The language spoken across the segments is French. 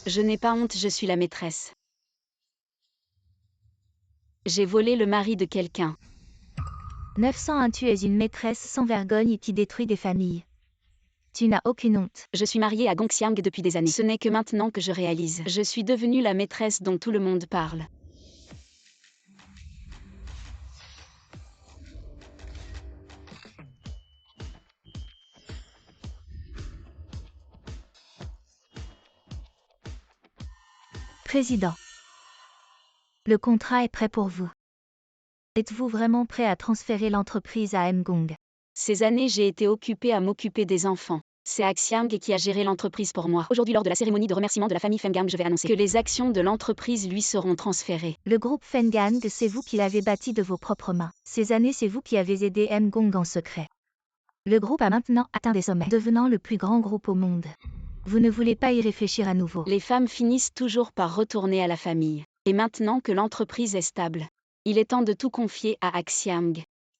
Je n'ai pas honte, je suis la maîtresse. J'ai volé le mari de quelqu'un. 901 Tu es une maîtresse sans vergogne qui détruit des familles. Tu n'as aucune honte. Je suis mariée à Gongxiang depuis des années. Ce n'est que maintenant que je réalise. Je suis devenue la maîtresse dont tout le monde parle. Président. Le contrat est prêt pour vous. Êtes-vous vraiment prêt à transférer l'entreprise à Mgong? Ces années, j'ai été occupée à m'occuper des enfants. C'est Axiang qui a géré l'entreprise pour moi. Aujourd'hui, lors de la cérémonie de remerciement de la famille Fengang, je vais annoncer que les actions de l'entreprise lui seront transférées. Le groupe Fengang, c'est vous qui l'avez bâti de vos propres mains. Ces années, c'est vous qui avez aidé Mgong en secret. Le groupe a maintenant atteint des sommets, devenant le plus grand groupe au monde. Vous ne voulez pas y réfléchir à nouveau. Les femmes finissent toujours par retourner à la famille. Et maintenant que l'entreprise est stable, il est temps de tout confier à Axiang.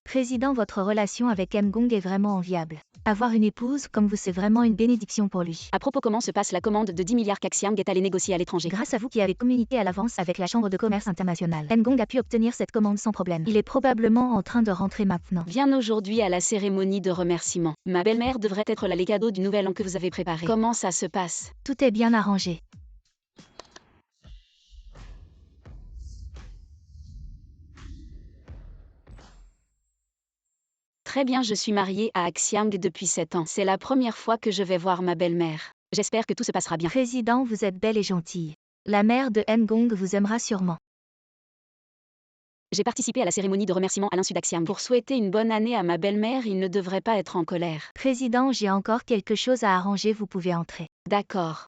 Président, votre relation avec Mgong est vraiment enviable. Avoir une épouse comme vous, c'est vraiment une bénédiction pour lui. À propos, comment se passe la commande de 10 milliards qu'Axiang est allé négocier à l'étranger? Grâce à vous qui avez communiqué à l'avance avec la Chambre de commerce internationale, Mgong a pu obtenir cette commande sans problème. Il est probablement en train de rentrer maintenant. Viens aujourd'hui à la cérémonie de remerciement. Ma belle-mère devrait être là, les cadeaux du nouvel an que vous avez préparé. Comment ça se passe? Tout est bien arrangé. Très bien, je suis mariée à Axiang depuis 7 ans. C'est la première fois que je vais voir ma belle-mère. J'espère que tout se passera bien. Président, vous êtes belle et gentille. La mère de Mgong vous aimera sûrement. J'ai participé à la cérémonie de remerciement à l'insu d'Axiang. Pour souhaiter une bonne année à ma belle-mère, il ne devrait pas être en colère. Président, j'ai encore quelque chose à arranger, vous pouvez entrer. D'accord.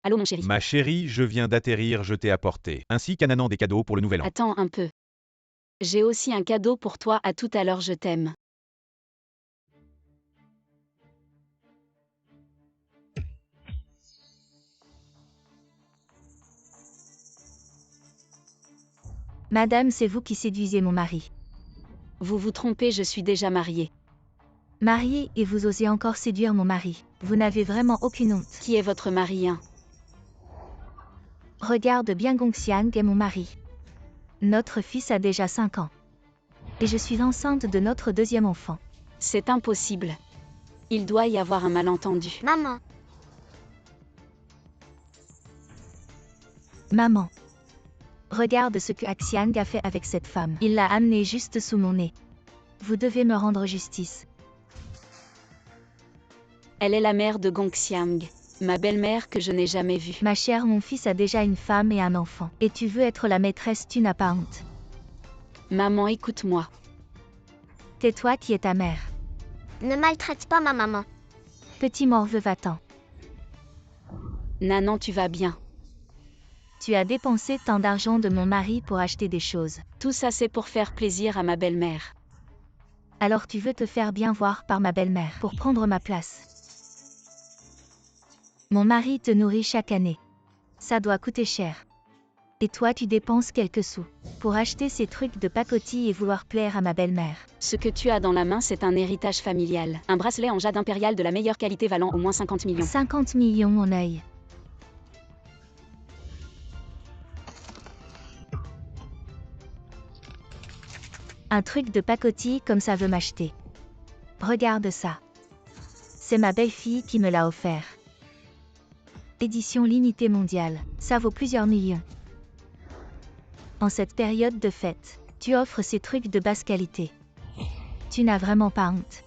Allô mon chéri. Ma chérie, je viens d'atterrir, je t'ai apporté, ainsi qu'un anan des cadeaux pour le nouvel an. Attends un peu. J'ai aussi un cadeau pour toi, à tout à l'heure, je t'aime. Madame, c'est vous qui séduisez mon mari. Vous vous trompez, je suis déjà mariée. Marié et vous osez encore séduire mon mari. Vous n'avez vraiment aucune honte. Qui est votre mari, hein? Regarde bien, Gongxiang est mon mari. Notre fils a déjà 5 ans. Et je suis enceinte de notre deuxième enfant. C'est impossible. Il doit y avoir un malentendu. Maman. Maman. Regarde ce que Axiang a fait avec cette femme. Il l'a amenée juste sous mon nez. Vous devez me rendre justice. Elle est la mère de Gongxiang, ma belle-mère que je n'ai jamais vue. Ma chère, mon fils a déjà une femme et un enfant. Et tu veux être la maîtresse, tu n'as pas honte. Maman, écoute-moi. Tais-toi qui est ta mère. Ne maltraite pas ma maman. Petit morveux, va-t'en. Nanan, tu vas bien. Tu as dépensé tant d'argent de mon mari pour acheter des choses. Tout ça c'est pour faire plaisir à ma belle-mère. Alors tu veux te faire bien voir par ma belle-mère pour prendre ma place. Mon mari te nourrit chaque année. Ça doit coûter cher. Et toi tu dépenses quelques sous pour acheter ces trucs de pacotille et vouloir plaire à ma belle-mère. Ce que tu as dans la main, c'est un héritage familial. Un bracelet en jade impérial de la meilleure qualité valant au moins 50 millions. 50 millions, mon œil. Un truc de pacotille comme ça veut m'acheter. Regarde ça. C'est ma belle-fille qui me l'a offert. Édition limitée mondiale, ça vaut plusieurs millions. En cette période de fête, tu offres ces trucs de basse qualité. Tu n'as vraiment pas honte.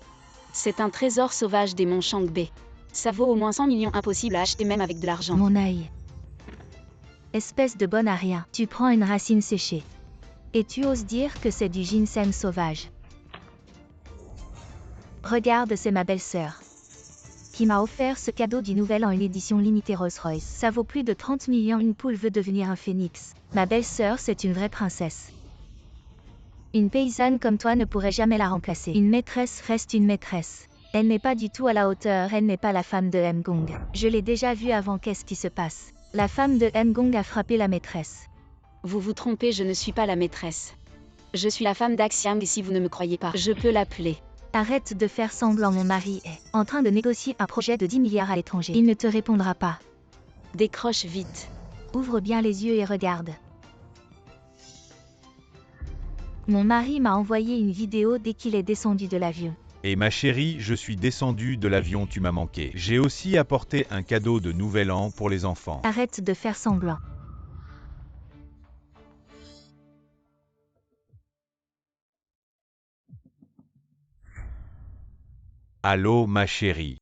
C'est un trésor sauvage des monts Changbe. Ça vaut au moins 100 millions, impossible à acheter même avec de l'argent. Mon œil. Espèce de bonne à rien, tu prends une racine séchée. Et tu oses dire que c'est du ginseng sauvage. Regarde, c'est ma belle-sœur qui m'a offert ce cadeau du nouvel an, une édition limitée Rolls-Royce. Ça vaut plus de 30 millions, une poule veut devenir un phénix. Ma belle-sœur, c'est une vraie princesse. Une paysanne comme toi ne pourrait jamais la remplacer. Une maîtresse reste une maîtresse. Elle n'est pas du tout à la hauteur, elle n'est pas la femme de Mgong. Je l'ai déjà vue avant, qu'est-ce qui se passe? La femme de Mgong a frappé la maîtresse. Vous vous trompez, je ne suis pas la maîtresse. Je suis la femme d'Axiang et si vous ne me croyez pas, je peux l'appeler. Arrête de faire semblant, mon mari est en train de négocier un projet de 10 milliards à l'étranger. Il ne te répondra pas. Décroche vite. Ouvre bien les yeux et regarde. Mon mari m'a envoyé une vidéo dès qu'il est descendu de l'avion. Et ma chérie, je suis descendu de l'avion, tu m'as manqué. J'ai aussi apporté un cadeau de Nouvel An pour les enfants. Arrête de faire semblant. Allô, ma chérie.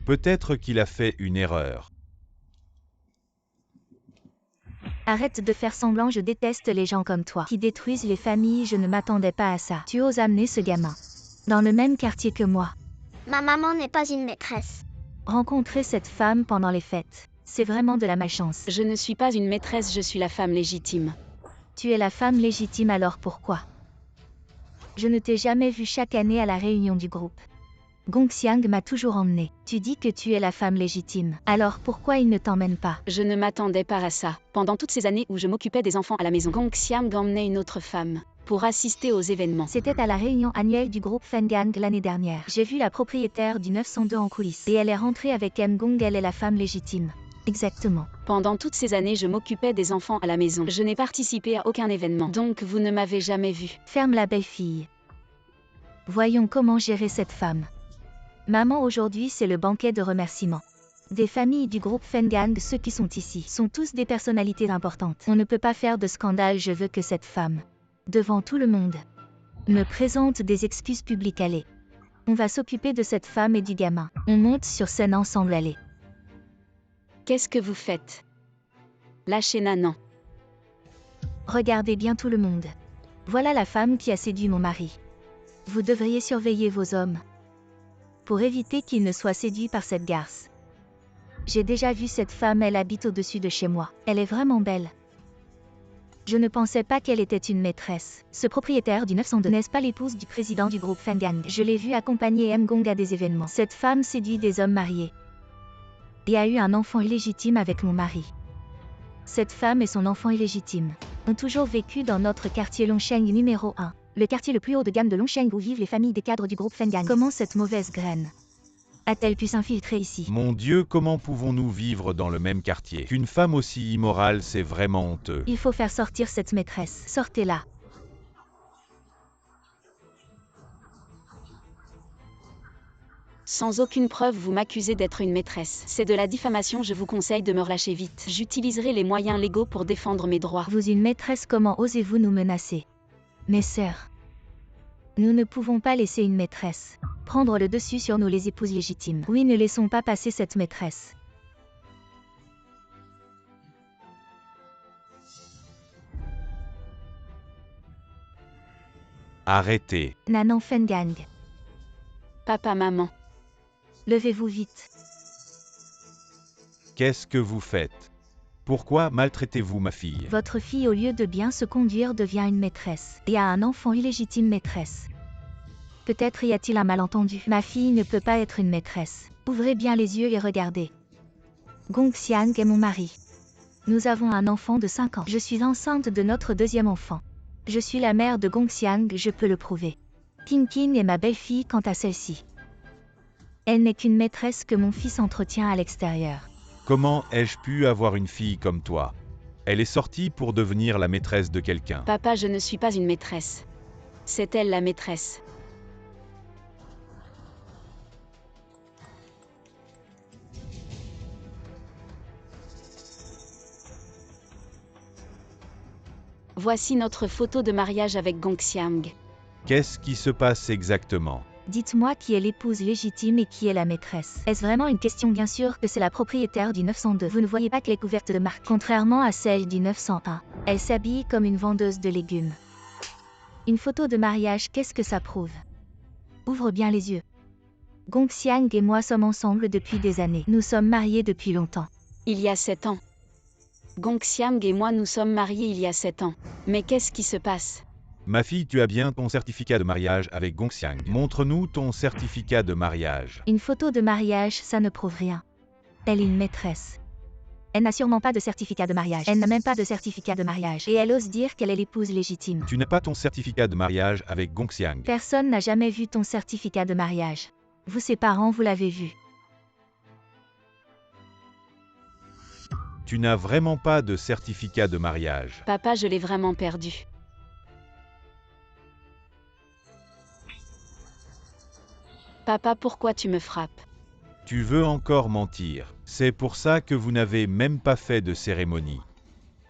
Peut-être qu'il a fait une erreur. Arrête de faire semblant, je déteste les gens comme toi, qui détruisent les familles, je ne m'attendais pas à ça. Tu oses amener ce gamin dans le même quartier que moi. Ma maman n'est pas une maîtresse. Rencontrer cette femme pendant les fêtes, c'est vraiment de la malchance. Je ne suis pas une maîtresse, je suis la femme légitime. Tu es la femme légitime, alors pourquoi? Je ne t'ai jamais vue chaque année à la réunion du groupe. Gongxiang m'a toujours emmenée. Tu dis que tu es la femme légitime. Alors pourquoi il ne t'emmène pas? Je ne m'attendais pas à ça. Pendant toutes ces années où je m'occupais des enfants à la maison, Gongxiang emmenait une autre femme pour assister aux événements. C'était à la réunion annuelle du groupe Fengang l'année dernière. J'ai vu la propriétaire du 902 en coulisses. Et elle est rentrée avec M. Gong, elle est la femme légitime. Exactement. Pendant toutes ces années, je m'occupais des enfants à la maison. Je n'ai participé à aucun événement. Donc vous ne m'avez jamais vu. Ferme la belle fille. Voyons comment gérer cette femme. Maman, aujourd'hui c'est le banquet de remerciements. Des familles du groupe Fengang, ceux qui sont ici, sont tous des personnalités importantes. On ne peut pas faire de scandale, je veux que cette femme, devant tout le monde, me présente des excuses publiques. Allez. On va s'occuper de cette femme et du gamin. On monte sur scène ensemble, allez. Qu'est-ce que vous faites? Lâchez Nanan. Regardez bien tout le monde. Voilà la femme qui a séduit mon mari. Vous devriez surveiller vos hommes pour éviter qu'ils ne soient séduits par cette garce. J'ai déjà vu cette femme, elle habite au-dessus de chez moi. Elle est vraiment belle. Je ne pensais pas qu'elle était une maîtresse. Ce propriétaire du 902 n'est pas l'épouse du président du groupe Fengang. Je l'ai vue accompagner M. Gong à des événements. Cette femme séduit des hommes mariés et a eu un enfant illégitime avec mon mari. Cette femme et son enfant illégitime ont toujours vécu dans notre quartier Longsheng numéro 1. Le quartier le plus haut de gamme de Longsheng où vivent les familles des cadres du groupe Fengang. Comment cette mauvaise graine a-t-elle pu s'infiltrer ici? Mon Dieu, comment pouvons-nous vivre dans le même quartier? Qu'une femme aussi immorale, c'est vraiment honteux. Il faut faire sortir cette maîtresse. Sortez-la. Sans aucune preuve, vous m'accusez d'être une maîtresse. C'est de la diffamation, je vous conseille de me relâcher vite. J'utiliserai les moyens légaux pour défendre mes droits. Vous une maîtresse, comment osez-vous nous menacer? Mes sœurs, nous ne pouvons pas laisser une maîtresse prendre le dessus sur nous les épouses légitimes. Oui, ne laissons pas passer cette maîtresse. Arrêtez. Nanan Fengang, Papa, maman. levez-vous vite. Qu'est-ce que vous faites? Pourquoi maltraitez-vous ma fille? Votre fille, au lieu de bien se conduire, devient une maîtresse et a un enfant illégitime maîtresse. Peut-être y a-t-il un malentendu. Ma fille ne peut pas être une maîtresse. Ouvrez bien les yeux et regardez. Gongxiang est mon mari. Nous avons un enfant de 5 ans. Je suis enceinte de notre deuxième enfant. Je suis la mère de Gongxiang, je peux le prouver. Qingqing est ma belle-fille quant à celle-ci. Elle n'est qu'une maîtresse que mon fils entretient à l'extérieur. Comment ai-je pu avoir une fille comme toi? Elle est sortie pour devenir la maîtresse de quelqu'un. Papa, je ne suis pas une maîtresse. C'est elle la maîtresse. Voici notre photo de mariage avec Gongxiang. Qu'est-ce qui se passe exactement? Dites-moi qui est l'épouse légitime et qui est la maîtresse. Est-ce vraiment une question? Bien sûr que c'est la propriétaire du 902. Vous ne voyez pas qu'elle est couverte de marques. Contrairement à celle du 901, elle s'habille comme une vendeuse de légumes. Une photo de mariage, qu'est-ce que ça prouve? Ouvre bien les yeux. Gongxiang et moi sommes ensemble depuis des années. Nous sommes mariés depuis longtemps. Il y a 7 ans. Gongxiang et moi nous sommes mariés il y a 7 ans. Mais qu'est-ce qui se passe? Ma fille, tu as bien ton certificat de mariage avec Gongxiang. Montre-nous ton certificat de mariage. Une photo de mariage, ça ne prouve rien. Elle est une maîtresse. Elle n'a sûrement pas de certificat de mariage. Elle n'a même pas de certificat de mariage. Et elle ose dire qu'elle est l'épouse légitime. Tu n'as pas ton certificat de mariage avec Gongxiang. Personne n'a jamais vu ton certificat de mariage. Vous, ses parents, vous l'avez vu. Tu n'as vraiment pas de certificat de mariage. Papa, je l'ai vraiment perdu. Papa, pourquoi tu me frappes? Tu veux encore mentir. C'est pour ça que vous n'avez même pas fait de cérémonie.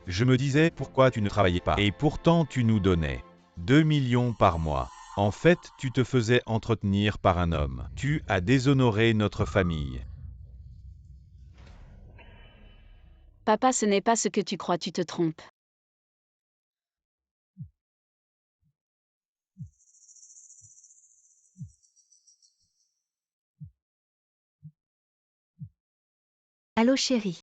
Je me disais pourquoi tu ne travaillais pas. Et pourtant tu nous donnais 2 millions par mois. En fait, tu te faisais entretenir par un homme. Tu as déshonoré notre famille. Papa, ce n'est pas ce que tu crois, tu te trompes. Allô chérie.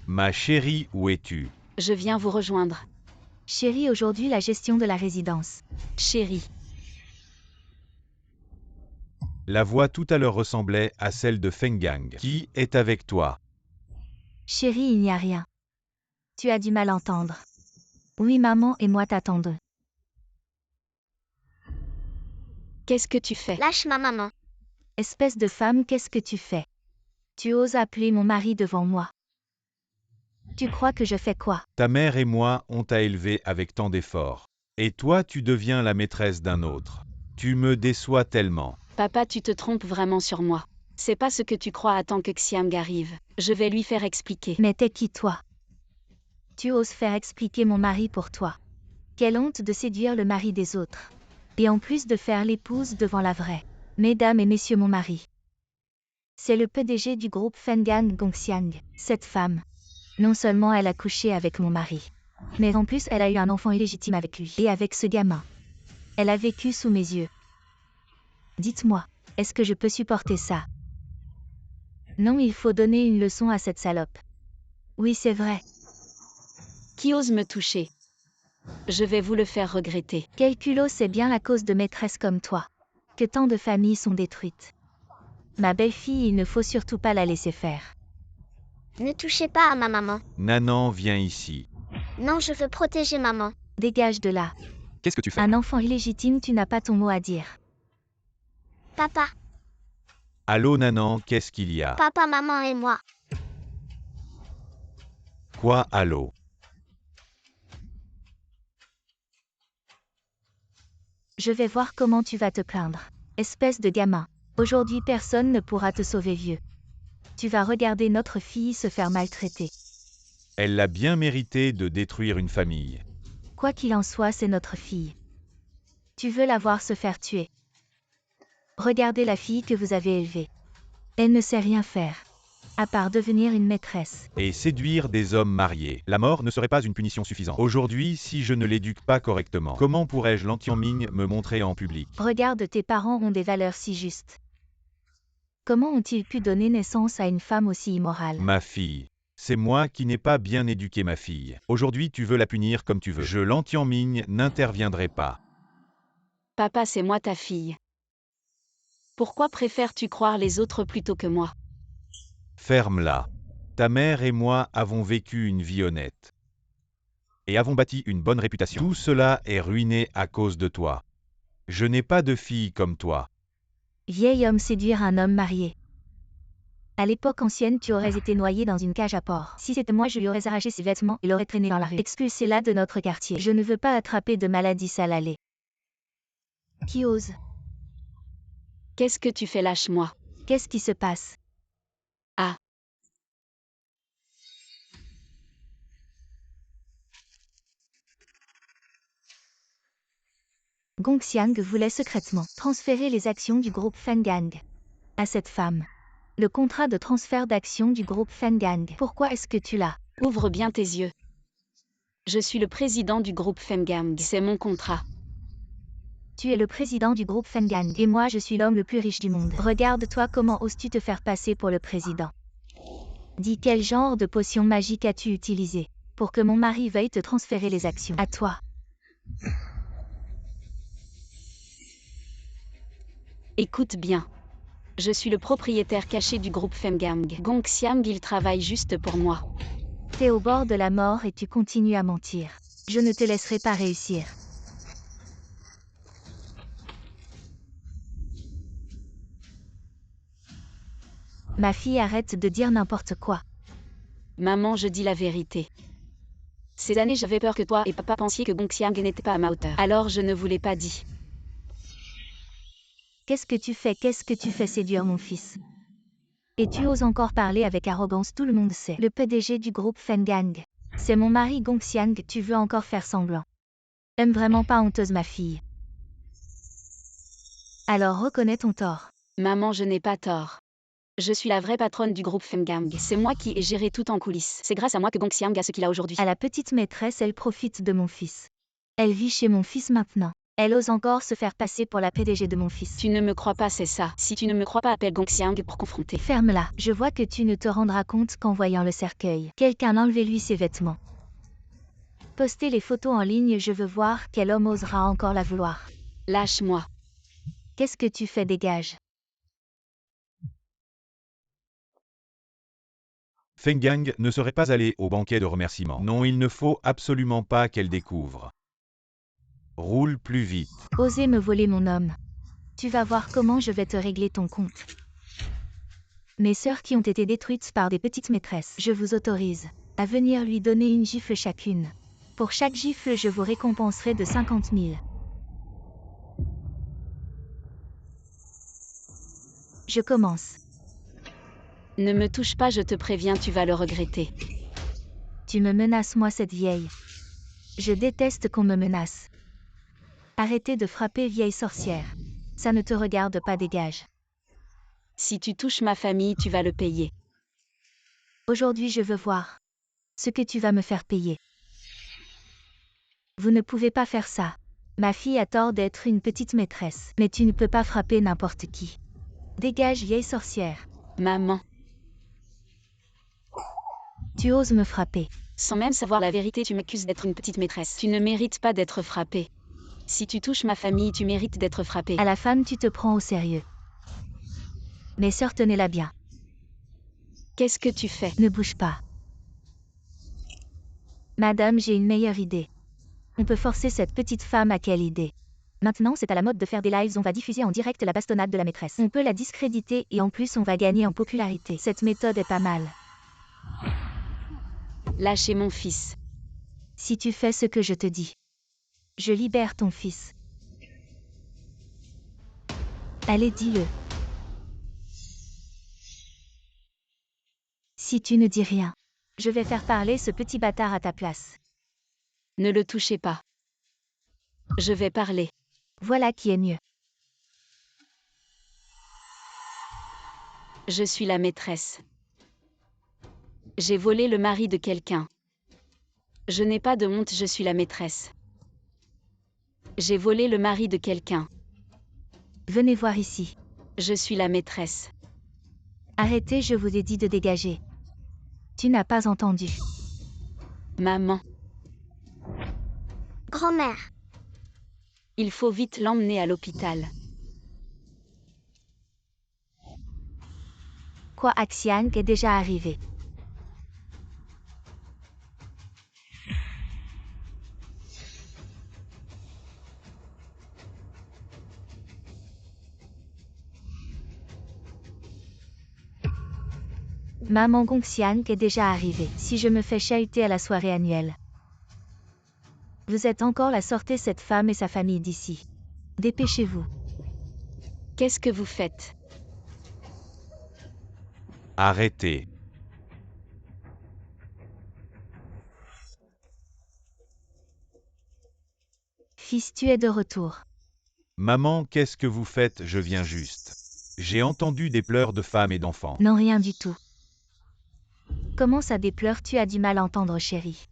Ma chérie, où es-tu? Je viens vous rejoindre. Chérie, aujourd'hui la gestion de la résidence. Chérie. La voix tout à l'heure ressemblait à celle de Feng Gang. Qui est avec toi? Chérie, il n'y a rien. Tu as du mal à entendre. Oui, maman et moi t'attendons. Qu'est-ce que tu fais? Lâche ma maman. Espèce de femme, qu'est-ce que tu fais? Tu oses appeler mon mari devant moi. Tu crois que je fais quoi? Ta mère et moi, on t'a élevé avec tant d'efforts. Et toi, tu deviens la maîtresse d'un autre. Tu me déçois tellement. Papa, tu te trompes vraiment sur moi. C'est pas ce que tu crois. Attends que Xiang arrive. Je vais lui faire expliquer. Mais t'es qui toi? Tu oses faire expliquer mon mari pour toi. Quelle honte de séduire le mari des autres. Et en plus de faire l'épouse devant la vraie. Mesdames et messieurs, mon mari. C'est le PDG du groupe Fengan Gongxiang. Cette femme. Non seulement elle a couché avec mon mari, mais en plus elle a eu un enfant illégitime avec lui. Et avec ce gamin. Elle a vécu sous mes yeux. Dites-moi, est-ce que je peux supporter ça? Non, il faut donner une leçon à cette salope. Oui, c'est vrai. Qui ose me toucher? Je vais vous le faire regretter. Quel culot, c'est bien la cause de maîtresses comme toi. Que tant de familles sont détruites. Ma belle-fille, il ne faut surtout pas la laisser faire. Ne touchez pas à ma maman. Nanan, viens ici. Non, je veux protéger maman. Dégage de là. Qu'est-ce que tu fais? Un enfant illégitime, tu n'as pas ton mot à dire. Papa, Allô Nanan, qu'est-ce qu'il y a? papa, maman et moi. Quoi, allô? Je vais voir comment tu vas te plaindre. Espèce de gamin. Aujourd'hui personne ne pourra te sauver, vieux. Tu vas regarder notre fille se faire maltraiter. Elle l'a bien mérité de détruire une famille. Quoi qu'il en soit, c'est notre fille. Tu veux la voir se faire tuer. Regardez la fille que vous avez élevée. Elle ne sait rien faire, à part devenir une maîtresse. Et séduire des hommes mariés. La mort ne serait pas une punition suffisante. Aujourd'hui, si je ne l'éduque pas correctement, comment pourrais-je l'Antianming me montrer en public? Regarde, tes parents ont des valeurs si justes. Comment ont-ils pu donner naissance à une femme aussi immorale? Ma fille. C'est moi qui n'ai pas bien éduqué ma fille. Aujourd'hui, tu veux la punir comme tu veux. Je l'Antianming n'interviendrai pas. Papa, c'est moi ta fille. Pourquoi préfères-tu croire les autres plutôt que moi? Ferme-la. Ta mère et moi avons vécu une vie honnête. Et avons bâti une bonne réputation. Tout cela est ruiné à cause de toi. Je n'ai pas de fille comme toi. Vieil homme séduire un homme marié. À l'époque ancienne, tu aurais été noyé dans une cage à porc. Si c'était moi, je lui aurais arraché ses vêtements et l'aurais traîné dans la rue. Expulsez-la de notre quartier. Je ne veux pas attraper de maladie sale à lait. Qui ose? Qu'est-ce que tu fais? Lâche-moi. Qu'est-ce qui se passe? Ah. Gongxiang voulait secrètement transférer les actions du groupe Fengang à cette femme. Le contrat de transfert d'actions du groupe Fengang. Pourquoi est-ce que tu l'as? Ouvre bien tes yeux. Je suis le président du groupe Femgang. C'est mon contrat. Tu es le président du groupe Fengang et moi je suis l'homme le plus riche du monde. Regarde-toi, comment oses-tu te faire passer pour le président? Dis, quel genre de potion magique as-tu utilisé pour que mon mari veuille te transférer les actions à toi? Écoute bien. Je suis le propriétaire caché du groupe Femgang. Gong Xiang, il travaille juste pour moi. T'es au bord de la mort et tu continues à mentir. Je ne te laisserai pas réussir. Ma fille, arrête de dire n'importe quoi. Maman, je dis la vérité. Ces années, j'avais peur que toi et papa pensiez que Gong Xiang n'était pas à ma hauteur. Alors je ne vous l'ai pas dit. Qu'est-ce que tu fais séduire mon fils? Et tu oses encore parler avec arrogance, tout le monde sait. Le PDG du groupe Femgang. C'est mon mari Gong Xiang, tu veux encore faire semblant. Aime vraiment pas honteuse ma fille. Alors reconnais ton tort. Maman, je n'ai pas tort. Je suis la vraie patronne du groupe Femgang. C'est moi qui ai géré tout en coulisses. C'est grâce à moi que Gong Xiang a ce qu'il a aujourd'hui. À la petite maîtresse, elle profite de mon fils. Elle vit chez mon fils maintenant. Elle ose encore se faire passer pour la PDG de mon fils. Tu ne me crois pas, c'est ça. Si tu ne me crois pas, appelle Gong Xiang pour confronter. Ferme-la. Je vois que tu ne te rendras compte qu'en voyant le cercueil. Quelqu'un enlevez-lui ses vêtements. Postez les photos en ligne, je veux voir quel homme osera encore la vouloir. Lâche-moi. Qu'est-ce que tu fais, dégage. Femgang ne serait pas allée au banquet de remerciements. Non, il ne faut absolument pas qu'elle découvre. Roule plus vite. Osez me voler mon homme. Tu vas voir comment je vais te régler ton compte. Mes sœurs qui ont été détruites par des petites maîtresses, je vous autorise à venir lui donner une gifle chacune. Pour chaque gifle, je vous récompenserai de 50 000. Je commence. Ne me touche pas, je te préviens, tu vas le regretter. Tu me menaces, moi, cette vieille. Je déteste qu'on me menace. Arrêtez de frapper, vieille sorcière. Ça ne te regarde pas, dégage. Si tu touches ma famille, tu vas le payer. Aujourd'hui, je veux voir ce que tu vas me faire payer. Vous ne pouvez pas faire ça. Ma fille a tort d'être une petite maîtresse. Mais tu ne peux pas frapper n'importe qui. Dégage, vieille sorcière. Maman. Tu oses me frapper. Sans même savoir la vérité, tu m'accuses d'être une petite maîtresse. Tu ne mérites pas d'être frappée. Si tu touches ma famille, tu mérites d'être frappée. À la femme, tu te prends au sérieux. Mes sœurs, tenez-la bien. Qu'est-ce que tu fais? Ne bouge pas. Madame, j'ai une meilleure idée. On peut forcer cette petite femme à quelle idée? Maintenant, c'est à la mode de faire des lives, on va diffuser en direct la bastonnade de la maîtresse. On peut la discréditer et en plus on va gagner en popularité. Cette méthode est pas mal. Lâchez mon fils. Si tu fais ce que je te dis, je libère ton fils. Allez, dis-le. Si tu ne dis rien, je vais faire parler ce petit bâtard à ta place. Ne le touchez pas. Je vais parler. Voilà qui est mieux. Je suis la maîtresse. J'ai volé le mari de quelqu'un. Je n'ai pas de honte, je suis la maîtresse. J'ai volé le mari de quelqu'un. Venez voir ici. Je suis la maîtresse. Arrêtez, je vous ai dit de dégager. Tu n'as pas entendu. Maman. Grand-mère. Il faut vite l'emmener à l'hôpital. Quoi, Xiang est déjà arrivé. Maman Gong Xiang est déjà arrivée. Si je me fais chahuter à la soirée annuelle. Vous êtes encore là, sortez cette femme et sa famille d'ici. Dépêchez-vous. Qu'est-ce que vous faites? Arrêtez. Fils, tu es de retour. Maman, qu'est-ce que vous faites? Je viens juste. J'ai entendu des pleurs de femmes et d'enfants. Non, rien du tout. Comment ça, des pleurs? Tu as du mal à entendre, chérie.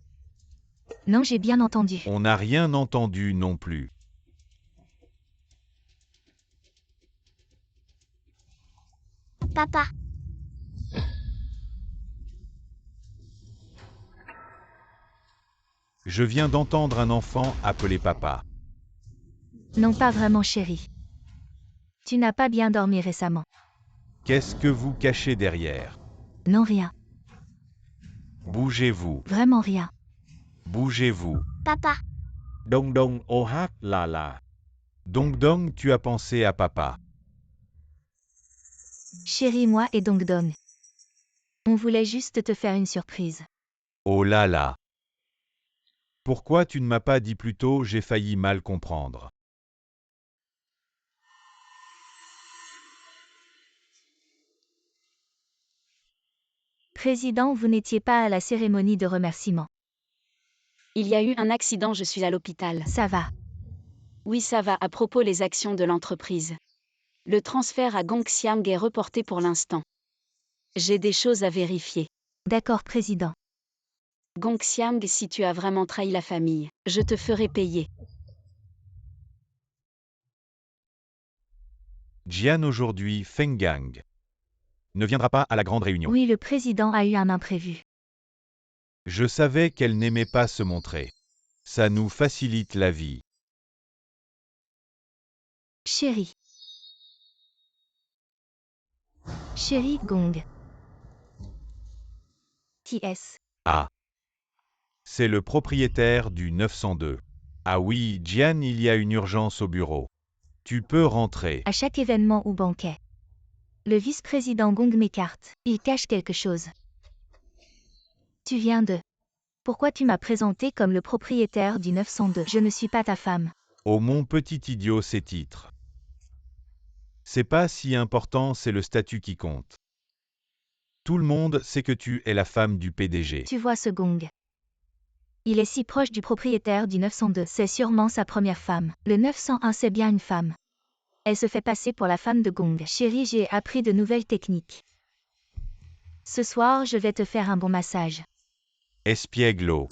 Non, j'ai bien entendu. On n'a rien entendu non plus. Papa. Je viens d'entendre un enfant appeler papa. Non, pas vraiment, chérie. Tu n'as pas bien dormi récemment. Qu'est-ce que vous cachez derrière? Non, rien. Bougez-vous. Vraiment rien. Bougez-vous. Papa. Dong dong ohak lala. Dong dong, tu as pensé à papa. Chérie, moi et Dong Dong. On voulait juste te faire une surprise. Oh là là. Pourquoi tu ne m'as pas dit plus tôt, j'ai failli mal comprendre. Président, vous n'étiez pas à la cérémonie de remerciement. Il y a eu un accident, je suis à l'hôpital. Ça va. Oui, ça va, à propos les actions de l'entreprise. Le transfert à Gongxiang est reporté pour l'instant. J'ai des choses à vérifier. D'accord, président. Gongxiang, si tu as vraiment trahi la famille, je te ferai payer. Jian aujourd'hui, Feng Gang ne viendra pas à la grande réunion. Oui, le président a eu un imprévu. Je savais qu'elle n'aimait pas se montrer. Ça nous facilite la vie. Chérie. Chérie, Gong. Qui est-ce? Ah. C'est le propriétaire du 902. Ah oui, Jian, il y a une urgence au bureau. Tu peux rentrer. À chaque événement ou banquet. Le vice-président Gong m'écarte. Il cache quelque chose. Tu viens de... Pourquoi tu m'as présenté comme le propriétaire du 902? Je ne suis pas ta femme. Oh mon petit idiot, ces titres. C'est pas si important, c'est le statut qui compte. Tout le monde sait que tu es la femme du PDG. Tu vois ce Gong. Il est si proche du propriétaire du 902. C'est sûrement sa première femme. Le 901, c'est bien une femme. Elle se fait passer pour la femme de Gong. Chérie, j'ai appris de nouvelles techniques. Ce soir, je vais te faire un bon massage. Espiègleau.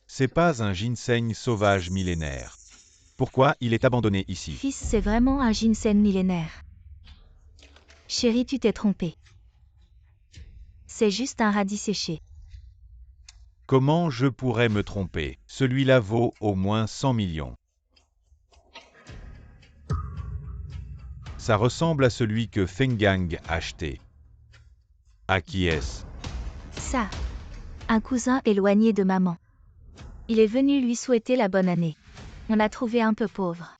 C'est pas un ginseng sauvage millénaire. Pourquoi il est abandonné ici? Fils, c'est vraiment un ginseng millénaire. Chérie, tu t'es trompée. C'est juste un radis séché. Comment je pourrais me tromper? Celui-là vaut au moins 100 millions. Ça ressemble à celui que Feng Gang a acheté. À qui est-ce? Ça. Un cousin éloigné de maman. Il est venu lui souhaiter la bonne année. On l'a trouvé un peu pauvre.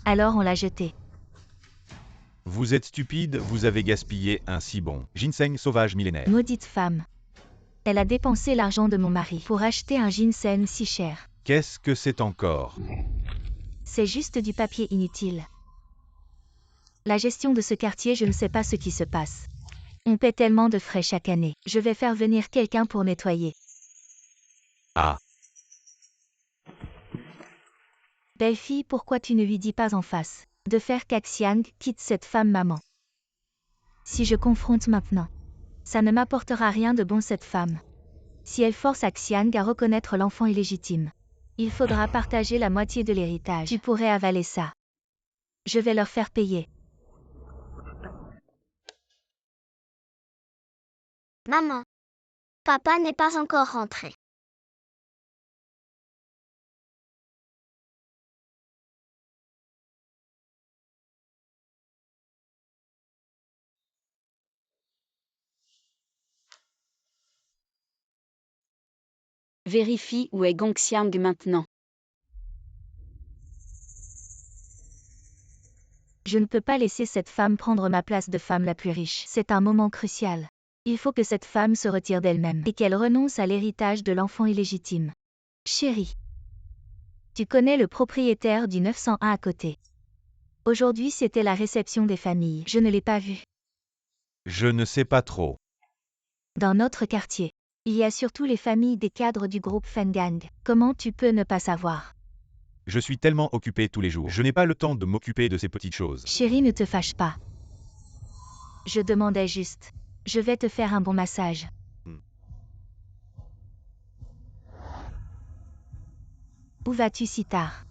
Alors on l'a jeté. Vous êtes stupide, vous avez gaspillé un si bon ginseng sauvage millénaire. Maudite femme. Elle a dépensé l'argent de mon mari pour acheter un ginseng si cher. Qu'est-ce que c'est encore? C'est juste du papier inutile. La gestion de ce quartier, je ne sais pas ce qui se passe. On paie tellement de frais chaque année. Je vais faire venir quelqu'un pour nettoyer. Ah. Belle fille, pourquoi tu ne lui dis pas en face de faire qu'Axiang quitte cette femme maman? Si je confronte maintenant, ça ne m'apportera rien de bon cette femme. Si elle force Axiang à reconnaître l'enfant illégitime, il faudra partager la moitié de l'héritage. Tu pourrais avaler ça. Je vais leur faire payer. Maman. Papa n'est pas encore rentré. Vérifie où est Gongxiang maintenant. Je ne peux pas laisser cette femme prendre ma place de femme la plus riche. C'est un moment crucial. Il faut que cette femme se retire d'elle-même et qu'elle renonce à l'héritage de l'enfant illégitime. Chérie. Tu connais le propriétaire du 901 à côté. Aujourd'hui, c'était la réception des familles. Je ne l'ai pas vu. Je ne sais pas trop. Dans notre quartier, il y a surtout les familles des cadres du groupe Feng Gang. Comment tu peux ne pas savoir? Je suis tellement occupé tous les jours. Je n'ai pas le temps de m'occuper de ces petites choses. Chérie, ne te fâche pas. Je demandais juste. Je vais te faire un bon massage. Où vas-tu si tard?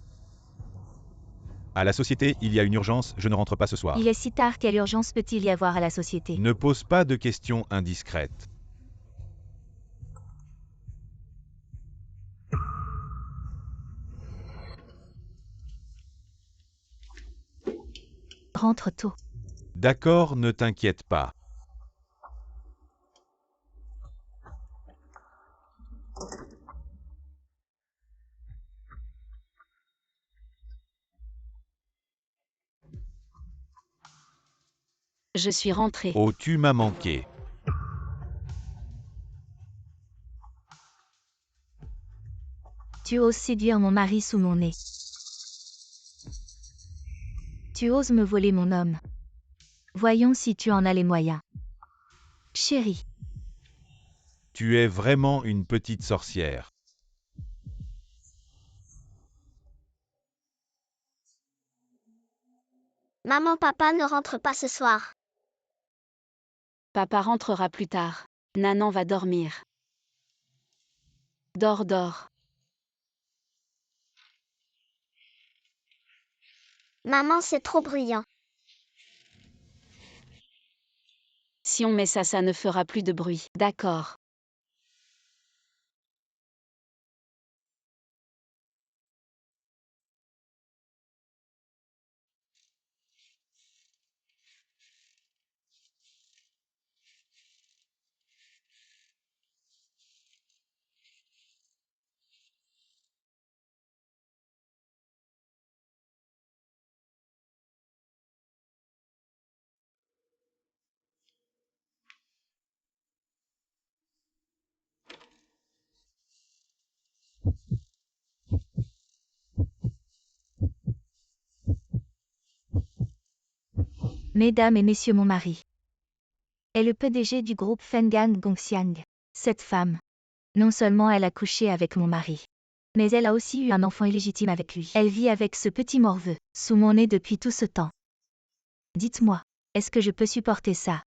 À la société, il y a une urgence, je ne rentre pas ce soir. Il est si tard, quelle urgence peut-il y avoir à la société? Ne pose pas de questions indiscrètes. Rentre tôt. D'accord, ne t'inquiète pas. Je suis rentrée. Oh, tu m'as manqué. Tu oses séduire mon mari sous mon nez. Tu oses me voler mon homme. Voyons si tu en as les moyens. Chérie, Tu es vraiment une petite sorcière. Maman, papa ne rentre pas ce soir. Papa rentrera plus tard. Nanan va dormir. Dors, dors. Maman, c'est trop bruyant. Si on met ça, ça ne fera plus de bruit. D'accord. mesdames et messieurs, mon mari est le PDG du groupe Fengan Gongxiang. Cette femme, non seulement elle a couché avec mon mari, mais elle a aussi eu un enfant illégitime avec lui. Elle vit avec ce petit morveux, sous mon nez depuis tout ce temps. Dites-moi, est-ce que je peux supporter ça?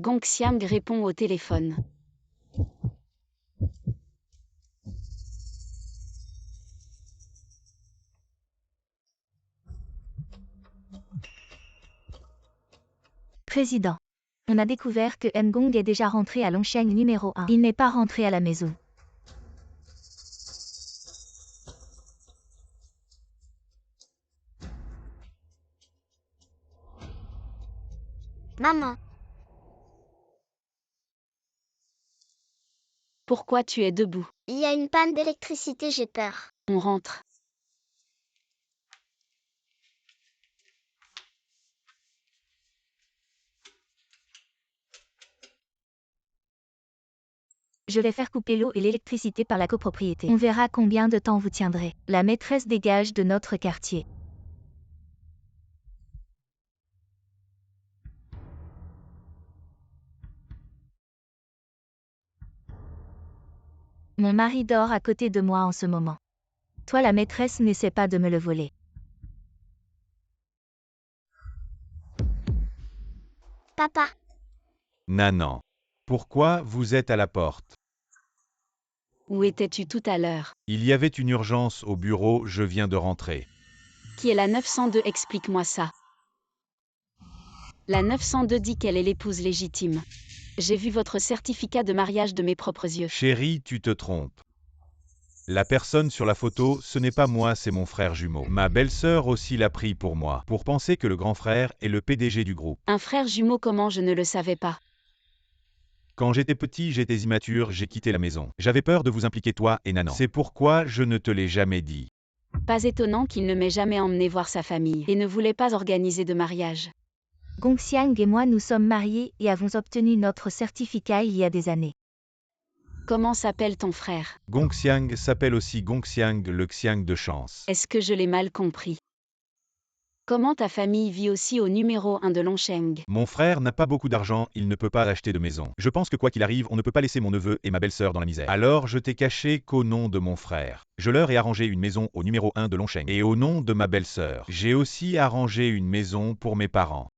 Gongxiang répond au téléphone. Président, on a découvert que Ngong est déjà rentré à Longsheng numéro 1. Il n'est pas rentré à la maison. Maman, Pourquoi tu es debout? il y a une panne d'électricité, j'ai peur. On rentre. Je vais faire couper l'eau et l'électricité par la copropriété. On verra combien de temps vous tiendrez. La maîtresse dégage de notre quartier. Mon mari dort à côté de moi en ce moment. Toi, la maîtresse, n'essaie pas de me le voler. Papa, Nanan. Pourquoi vous êtes à la porte? Où étais-tu tout à l'heure? Il y avait une urgence au bureau, je viens de rentrer. Qui est la 902? Explique-moi ça. La 902 dit qu'elle est l'épouse légitime. J'ai vu votre certificat de mariage de mes propres yeux. Chérie, tu te trompes. La personne sur la photo, ce n'est pas moi, c'est mon frère jumeau. Ma belle-sœur aussi l'a pris pour moi, pour penser que le grand frère est le PDG du groupe. Un frère jumeau, comment? Je ne le savais pas. Quand j'étais petit, j'étais immature, j'ai quitté la maison. J'avais peur de vous impliquer toi et Nanan. C'est pourquoi je ne te l'ai jamais dit. Pas étonnant qu'il ne m'ait jamais emmené voir sa famille et ne voulait pas organiser de mariage. Gongxiang et moi nous sommes mariés et avons obtenu notre certificat il y a des années. Comment s'appelle ton frère? Gongxiang s'appelle aussi Gongxiang, le Xiang de chance. Est-ce que je l'ai mal compris? Comment ta famille vit aussi au numéro 1 de Longsheng? Mon frère n'a pas beaucoup d'argent, il ne peut pas acheter de maison. Je pense que quoi qu'il arrive, on ne peut pas laisser mon neveu et ma belle-sœur dans la misère. Alors je t'ai caché qu'au nom de mon frère. Je leur ai arrangé une maison au numéro 1 de Longsheng. Et au nom de ma belle-sœur. J'ai aussi arrangé une maison pour mes parents.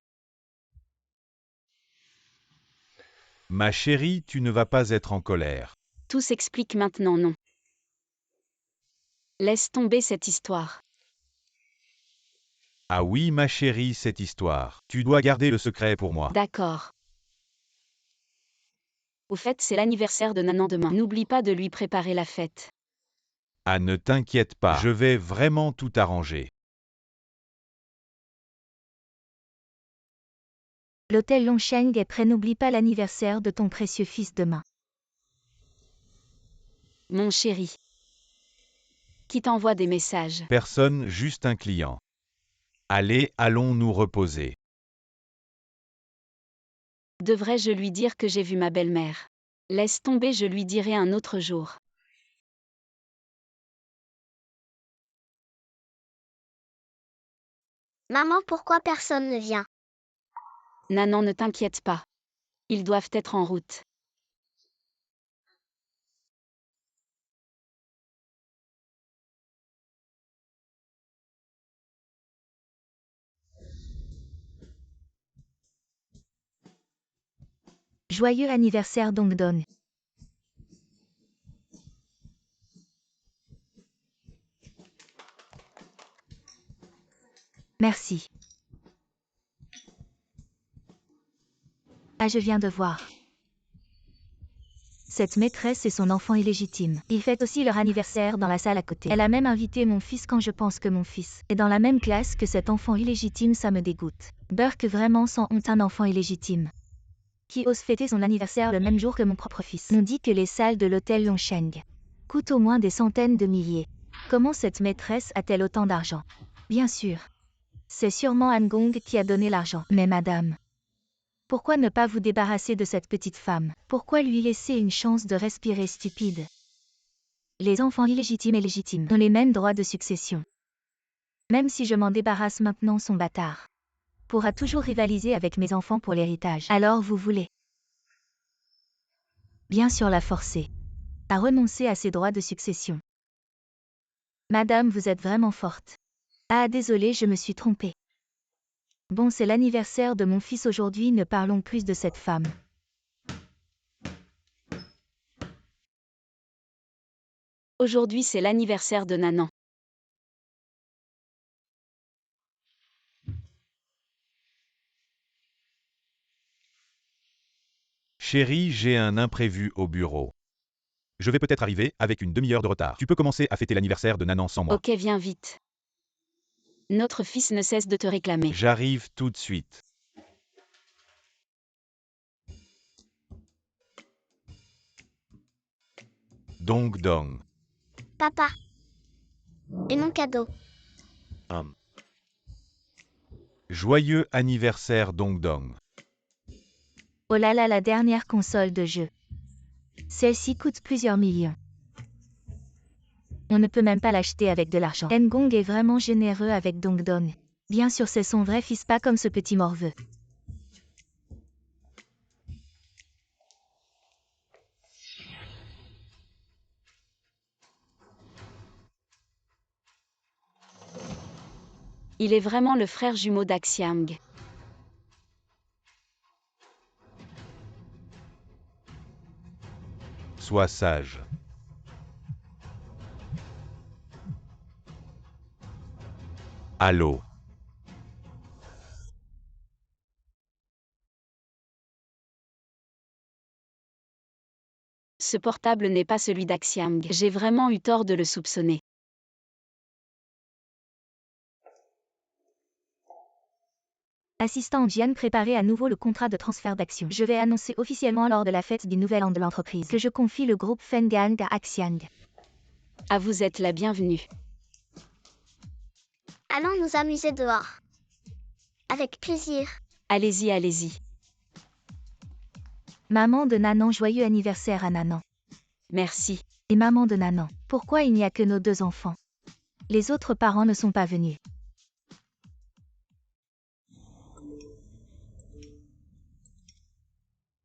Ma chérie, tu ne vas pas être en colère. Tout s'explique maintenant, non? Laisse tomber cette histoire. Ah oui, ma chérie, cette histoire. Tu dois garder le secret pour moi. D'accord. Au fait, c'est l'anniversaire de Nanan demain. N'oublie pas de lui préparer la fête. Ah, ne t'inquiète pas, je vais vraiment tout arranger. L'hôtel Longsheng est prêt, n'oublie pas l'anniversaire de ton précieux fils demain. Mon chéri. Qui t'envoie des messages? Personne, juste un client. Allez, allons nous reposer. Devrais-je lui dire que j'ai vu ma belle-mère? Laisse tomber, je lui dirai un autre jour. Maman, pourquoi personne ne vient? Nanan, ne t'inquiète pas. Ils doivent être en route. Joyeux anniversaire Dongdon. Merci. Ah, je viens de voir. Cette maîtresse et son enfant illégitime. Ils fêtent aussi leur anniversaire dans la salle à côté. Elle a même invité mon fils quand je pense que mon fils est dans la même classe que cet enfant illégitime, ça me dégoûte. Burke vraiment sans honte, un enfant illégitime. Qui ose fêter son anniversaire le même jour que mon propre fils. On dit que les salles de l'hôtel Longsheng coûtent au moins des centaines de milliers. Comment cette maîtresse a-t-elle autant d'argent? Bien sûr. C'est sûrement Han Gong qui a donné l'argent. Mais madame, pourquoi ne pas vous débarrasser de cette petite femme? Pourquoi lui laisser une chance de respirer, stupide? Les enfants illégitimes et légitimes ont les mêmes droits de succession. Même si je m'en débarrasse maintenant, son bâtard pourra toujours rivaliser avec mes enfants pour l'héritage. Alors vous voulez bien sûr la forcer à renoncer à ses droits de succession. Madame, vous êtes vraiment forte. Ah, désolé, je me suis trompée. Bon, c'est l'anniversaire de mon fils aujourd'hui, ne parlons plus de cette femme. Aujourd'hui, c'est l'anniversaire de Nanan. Chérie, j'ai un imprévu au bureau. Je vais peut-être arriver avec une demi-heure de retard. Tu peux commencer à fêter l'anniversaire de Nanan sans moi. Ok, viens vite. Notre fils ne cesse de te réclamer. J'arrive tout de suite. Dong. Papa. Et mon cadeau? Joyeux anniversaire Dong. Oh là là, la dernière console de jeu. Celle-ci coûte plusieurs millions. On ne peut même pas l'acheter avec de l'argent. Han Gong est vraiment généreux avec Dongdon. Bien sûr, c'est son vrai fils, pas comme ce petit morveux. Il est vraiment le frère jumeau d'Axiang. Sois sage. Allô. Ce portable n'est pas celui d'Axiang. J'ai vraiment eu tort de le soupçonner. Assistant Jian, préparez à nouveau le contrat de transfert d'actions. Je vais annoncer officiellement lors de la fête du nouvel an de l'entreprise que je confie le groupe Fengang à Axiang. Ah, vous êtes la bienvenue. Allons nous amuser dehors. Avec plaisir. Allez-y, allez-y. Maman de Nanan, joyeux anniversaire à Nanan. Merci. Et maman de Nanan, pourquoi il n'y a que nos deux enfants? Les autres parents ne sont pas venus.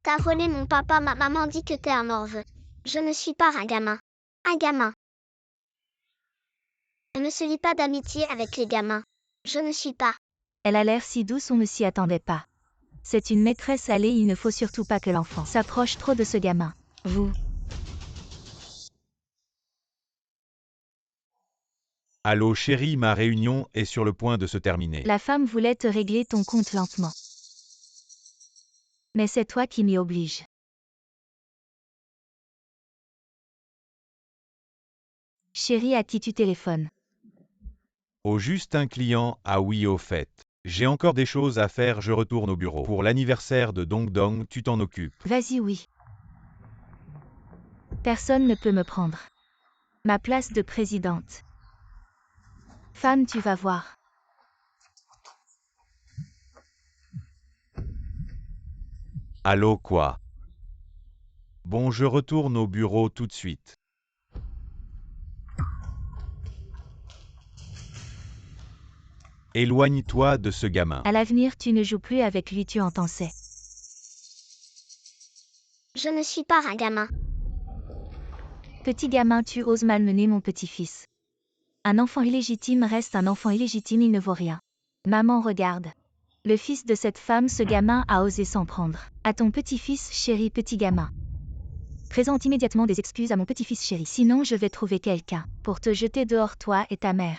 T'as volé mon papa, ma maman dit que t'es un morveux. Je ne suis pas un gamin. Un gamin. On ne se lie pas d'amitié avec les gamins. Je ne suis pas. Elle a l'air si douce, on ne s'y attendait pas. C'est une maîtresse allée, il ne faut surtout pas que l'enfant s'approche trop de ce gamin. Vous. Allô chérie, ma réunion est sur le point de se terminer. La femme voulait te régler ton compte lentement. Mais c'est toi qui m'y oblige. Chérie, à qui tu téléphones? Au juste un client, ah oui au fait. J'ai encore des choses à faire, je retourne au bureau. Pour l'anniversaire de Dong Dong, tu t'en occupes. Vas-y, oui. Personne ne peut me prendre ma place de présidente. Femme, tu vas voir. Allô quoi? Bon, je retourne au bureau tout de suite. Éloigne-toi de ce gamin. À l'avenir, tu ne joues plus avec lui, tu entends c'est. Je ne suis pas un gamin. Petit gamin, tu oses malmener mon petit-fils. Un enfant illégitime reste un enfant illégitime, il ne vaut rien. Maman, regarde. Le fils de cette femme, ce gamin a osé s'en prendre à ton petit-fils, chéri petit gamin. Présente immédiatement des excuses à mon petit-fils chéri, sinon je vais trouver quelqu'un pour te jeter dehors, toi et ta mère.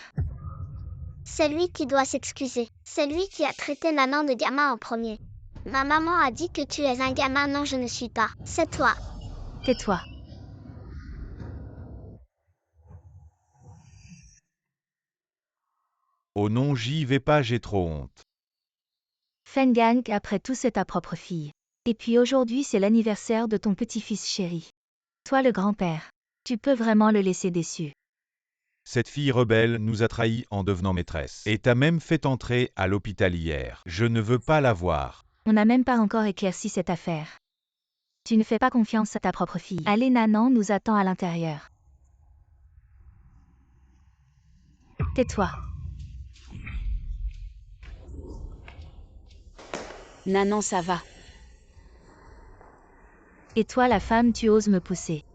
C'est lui qui doit s'excuser. C'est lui qui a traité Nanan de gamin en premier. Ma maman a dit que tu es un gamin. Non, je ne suis pas. C'est toi. Tais-toi. Oh non, j'y vais pas, j'ai trop honte. Fengang, après tout, c'est ta propre fille. Et puis aujourd'hui, c'est l'anniversaire de ton petit-fils chéri. Toi, le grand-père, tu peux vraiment le laisser déçu. Cette fille rebelle nous a trahis en devenant maîtresse. Et t'a même fait entrer à l'hôpital hier. Je ne veux pas la voir. On n'a même pas encore éclairci cette affaire. Tu ne fais pas confiance à ta propre fille. Allez, Nanan nous attend à l'intérieur. Tais-toi. Nanan, ça va. Et toi, la femme, tu oses me pousser.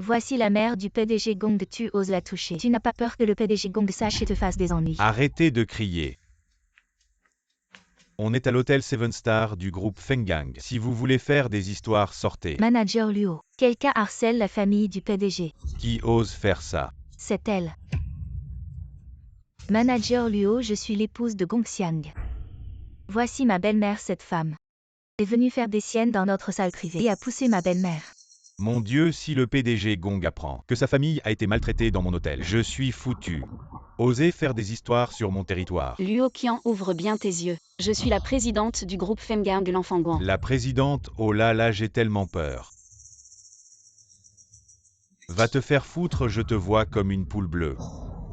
Voici la mère du PDG Gong, tu oses la toucher. Tu n'as pas peur que le PDG Gong sache et te fasse des ennuis. Arrêtez de crier. On est à l'hôtel 7 Star du groupe Fengang. Si vous voulez faire des histoires, sortez. Manager Luo. Quelqu'un harcèle la famille du PDG. Qui ose faire ça? C'est elle. Manager Luo, je suis l'épouse de Gong Xiang. Voici ma belle-mère, cette femme est venue faire des siennes dans notre salle privée et a poussé ma belle-mère. Mon Dieu, si le PDG Gong apprend que sa famille a été maltraitée dans mon hôtel, je suis foutu. Osez faire des histoires sur mon territoire. Luo Qian, ouvre bien tes yeux. Je suis la présidente du groupe Femgang l'enfant Guan. La présidente, oh là là, j'ai tellement peur. Va te faire foutre, je te vois comme une poule bleue.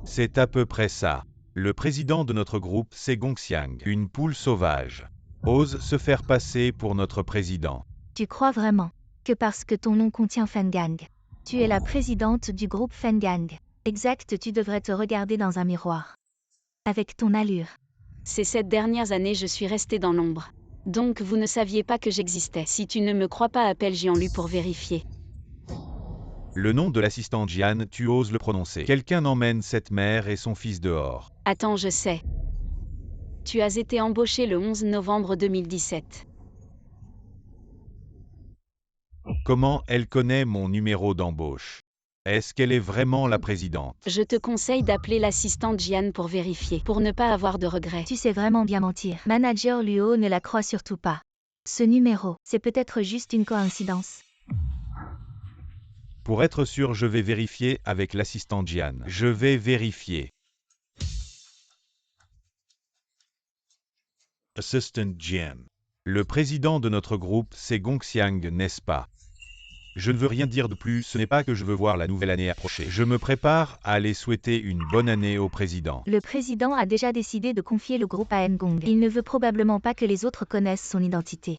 C'est à peu près ça. Le président de notre groupe, c'est Gong Xiang, une poule sauvage. Ose se faire passer pour notre président. Tu crois vraiment que parce que ton nom contient Fengang, tu es la présidente du groupe Fengang? Exact, tu devrais te regarder dans un miroir. Avec ton allure. Ces 7 dernières années, je suis restée dans l'ombre. Donc vous ne saviez pas que j'existais. Si tu ne me crois pas, appelle Jianlu pour vérifier. Le nom de l'assistant Jian, tu oses le prononcer. Quelqu'un emmène cette mère et son fils dehors. Attends, je sais. Tu as été embauché le 11 novembre 2017. Comment elle connaît mon numéro d'embauche? Est-ce qu'elle est vraiment la présidente? Je te conseille d'appeler l'assistante Jian pour vérifier, pour ne pas avoir de regrets. Tu sais vraiment bien mentir. Manager Luo ne la croit surtout pas. Ce numéro, c'est peut-être juste une coïncidence. Pour être sûr, je vais vérifier avec l'assistant Jian. Je vais vérifier. Assistant Jian. Le président de notre groupe, c'est Gong Xiang, n'est-ce pas? Je ne veux rien dire de plus, ce n'est pas que je veux voir la nouvelle année approcher. Je me prépare à aller souhaiter une bonne année au président. Le président a déjà décidé de confier le groupe à Ngong. Il ne veut probablement pas que les autres connaissent son identité.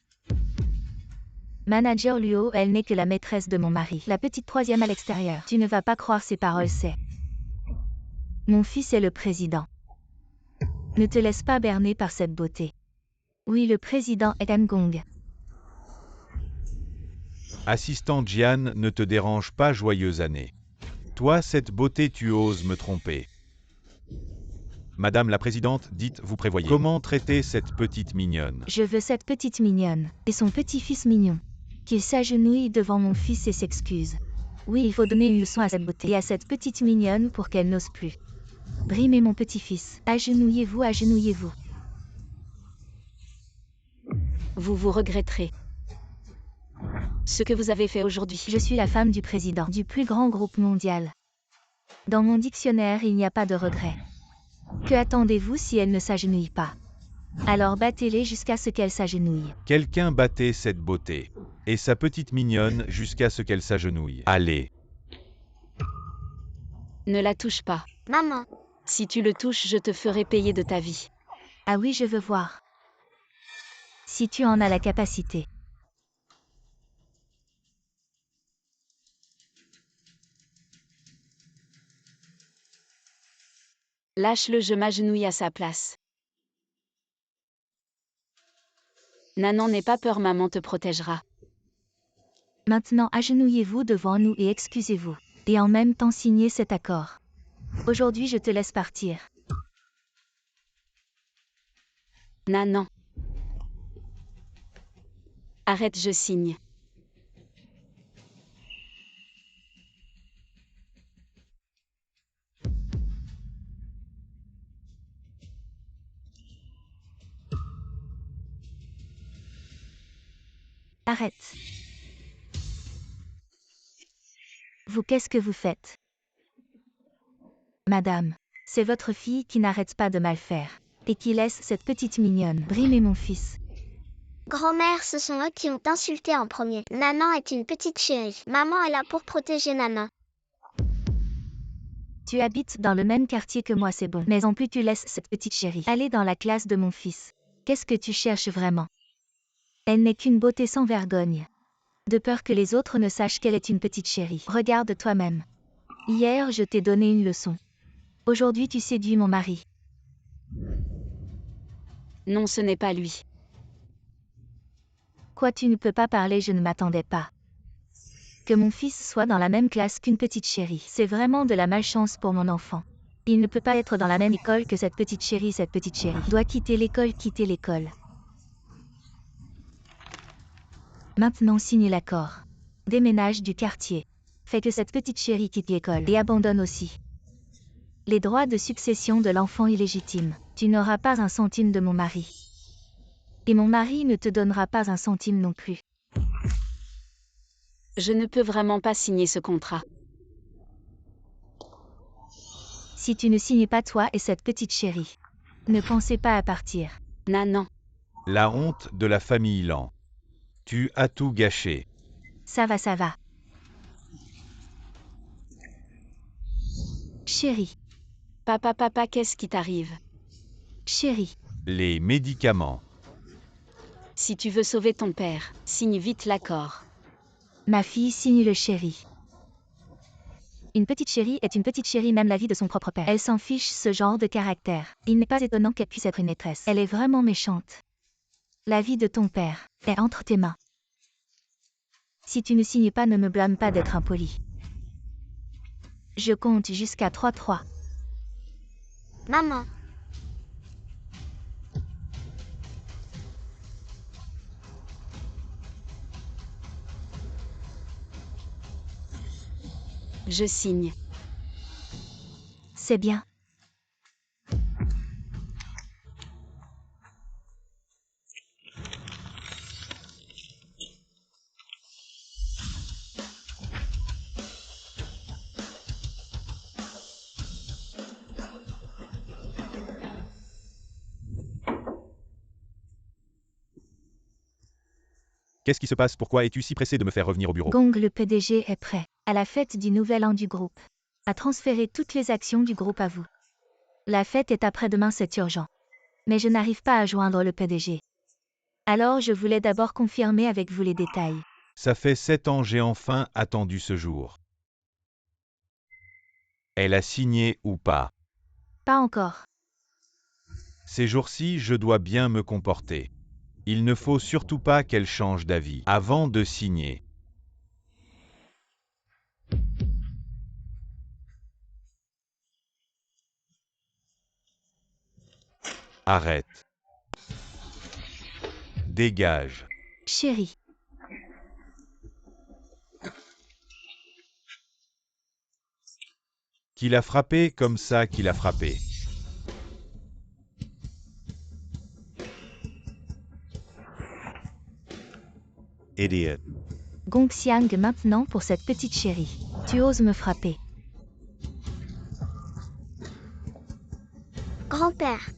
Manager Luo, elle n'est que la maîtresse de mon mari. La petite troisième à l'extérieur. Tu ne vas pas croire ces paroles, c'est... Mon fils est le président. Ne te laisse pas berner par cette beauté. Oui, le président est Ngong. Assistant Jian, ne te dérange pas, joyeuse année. Toi, cette beauté, tu oses me tromper. Madame la présidente, dites, vous prévoyez comment traiter cette petite mignonne? Je veux cette petite mignonne, et son petit-fils mignon. Qu'il s'agenouille devant mon fils et s'excuse. Oui, il faut donner une leçon à cette beauté et à cette petite mignonne pour qu'elle n'ose plus. Brimez mon petit-fils. Agenouillez-vous, agenouillez-vous. Vous vous regretterez ce que vous avez fait aujourd'hui. Je suis la femme du président du plus grand groupe mondial. Dans mon dictionnaire, il n'y a pas de regret. Que attendez-vous si elle ne s'agenouille pas? Alors battez-les jusqu'à ce qu'elle s'agenouille. Quelqu'un battait cette beauté. Et sa petite mignonne jusqu'à ce qu'elle s'agenouille. Allez. Ne la touche pas. Maman, Si tu le touches, je te ferai payer de ta vie. Ah oui, je veux voir. Si tu en as la capacité. Lâche-le, je m'agenouille à sa place. Nanan, n'aie pas peur, maman te protégera. Maintenant agenouillez-vous devant nous et excusez-vous. Et en même temps signez cet accord. Aujourd'hui je te laisse partir. Nanan. Arrête, je signe. Arrête. Vous, qu'est-ce que vous faites? Madame, c'est votre fille qui n'arrête pas de mal faire. Et qui laisse cette petite mignonne brimer mon fils. grand-mère, ce sont eux qui ont insulté en premier. Nanan est une petite chérie. Maman est là pour protéger Nanan. Tu habites dans le même quartier que moi, c'est bon. Mais en plus tu laisses cette petite chérie aller dans la classe de mon fils. Qu'est-ce que tu cherches vraiment? Elle n'est qu'une beauté sans vergogne. De peur que les autres ne sachent qu'elle est une petite chérie. Regarde toi-même. Hier, je t'ai donné une leçon. Aujourd'hui, tu séduis mon mari. Non, ce n'est pas lui. Quoi, tu ne peux pas parler, je ne m'attendais pas. Que mon fils soit dans la même classe qu'une petite chérie, c'est vraiment de la malchance pour mon enfant. Il ne peut pas être dans la même école que cette petite chérie doit quitter l'école, Maintenant signe l'accord. Déménage du quartier. Fais que cette petite chérie quitte l'école et abandonne aussi les droits de succession de l'enfant illégitime. Tu n'auras pas un centime de mon mari. Et mon mari ne te donnera pas un centime non plus. Je ne peux vraiment pas signer ce contrat. Si tu ne signes pas toi et cette petite chérie, ne pensez pas à partir. Nanan. La honte de la famille Lan. Tu as tout gâché. Ça va. Chérie, Papa, qu'est-ce qui t'arrive? chérie, Les médicaments. Si tu veux sauver ton père, signe vite l'accord. ma fille signe le chéri. Une petite chérie est une petite chérie, même la vie de son propre père. Elle s'en fiche, ce genre de caractère. Il n'est pas étonnant qu'elle puisse être une maîtresse. Elle est vraiment méchante. La vie de ton père est entre tes mains. Si tu ne signes pas, ne me blâme pas d'être impoli. Je compte jusqu'à 3. Maman, Je signe. C'est bien. Qu'est-ce qui se passe? Pourquoi es-tu si pressé de me faire revenir au bureau? Gong, le PDG est prêt, à la fête du nouvel an du groupe, à transférer toutes les actions du groupe à vous. La fête est après-demain, c'est urgent. Mais je n'arrive pas à joindre le PDG. Alors je voulais d'abord confirmer avec vous les détails. Ça fait 7 ans, j'ai enfin attendu ce jour. Elle a signé ou pas? Pas encore. Ces jours-ci, je dois bien me comporter. Il ne faut surtout pas qu'elle change d'avis avant de signer. Arrête. Dégage. Chérie, Qu'il a frappé comme ça qu'il a frappé. Idiot. Gong Xiang maintenant pour cette petite chérie. Tu oses me frapper. faire?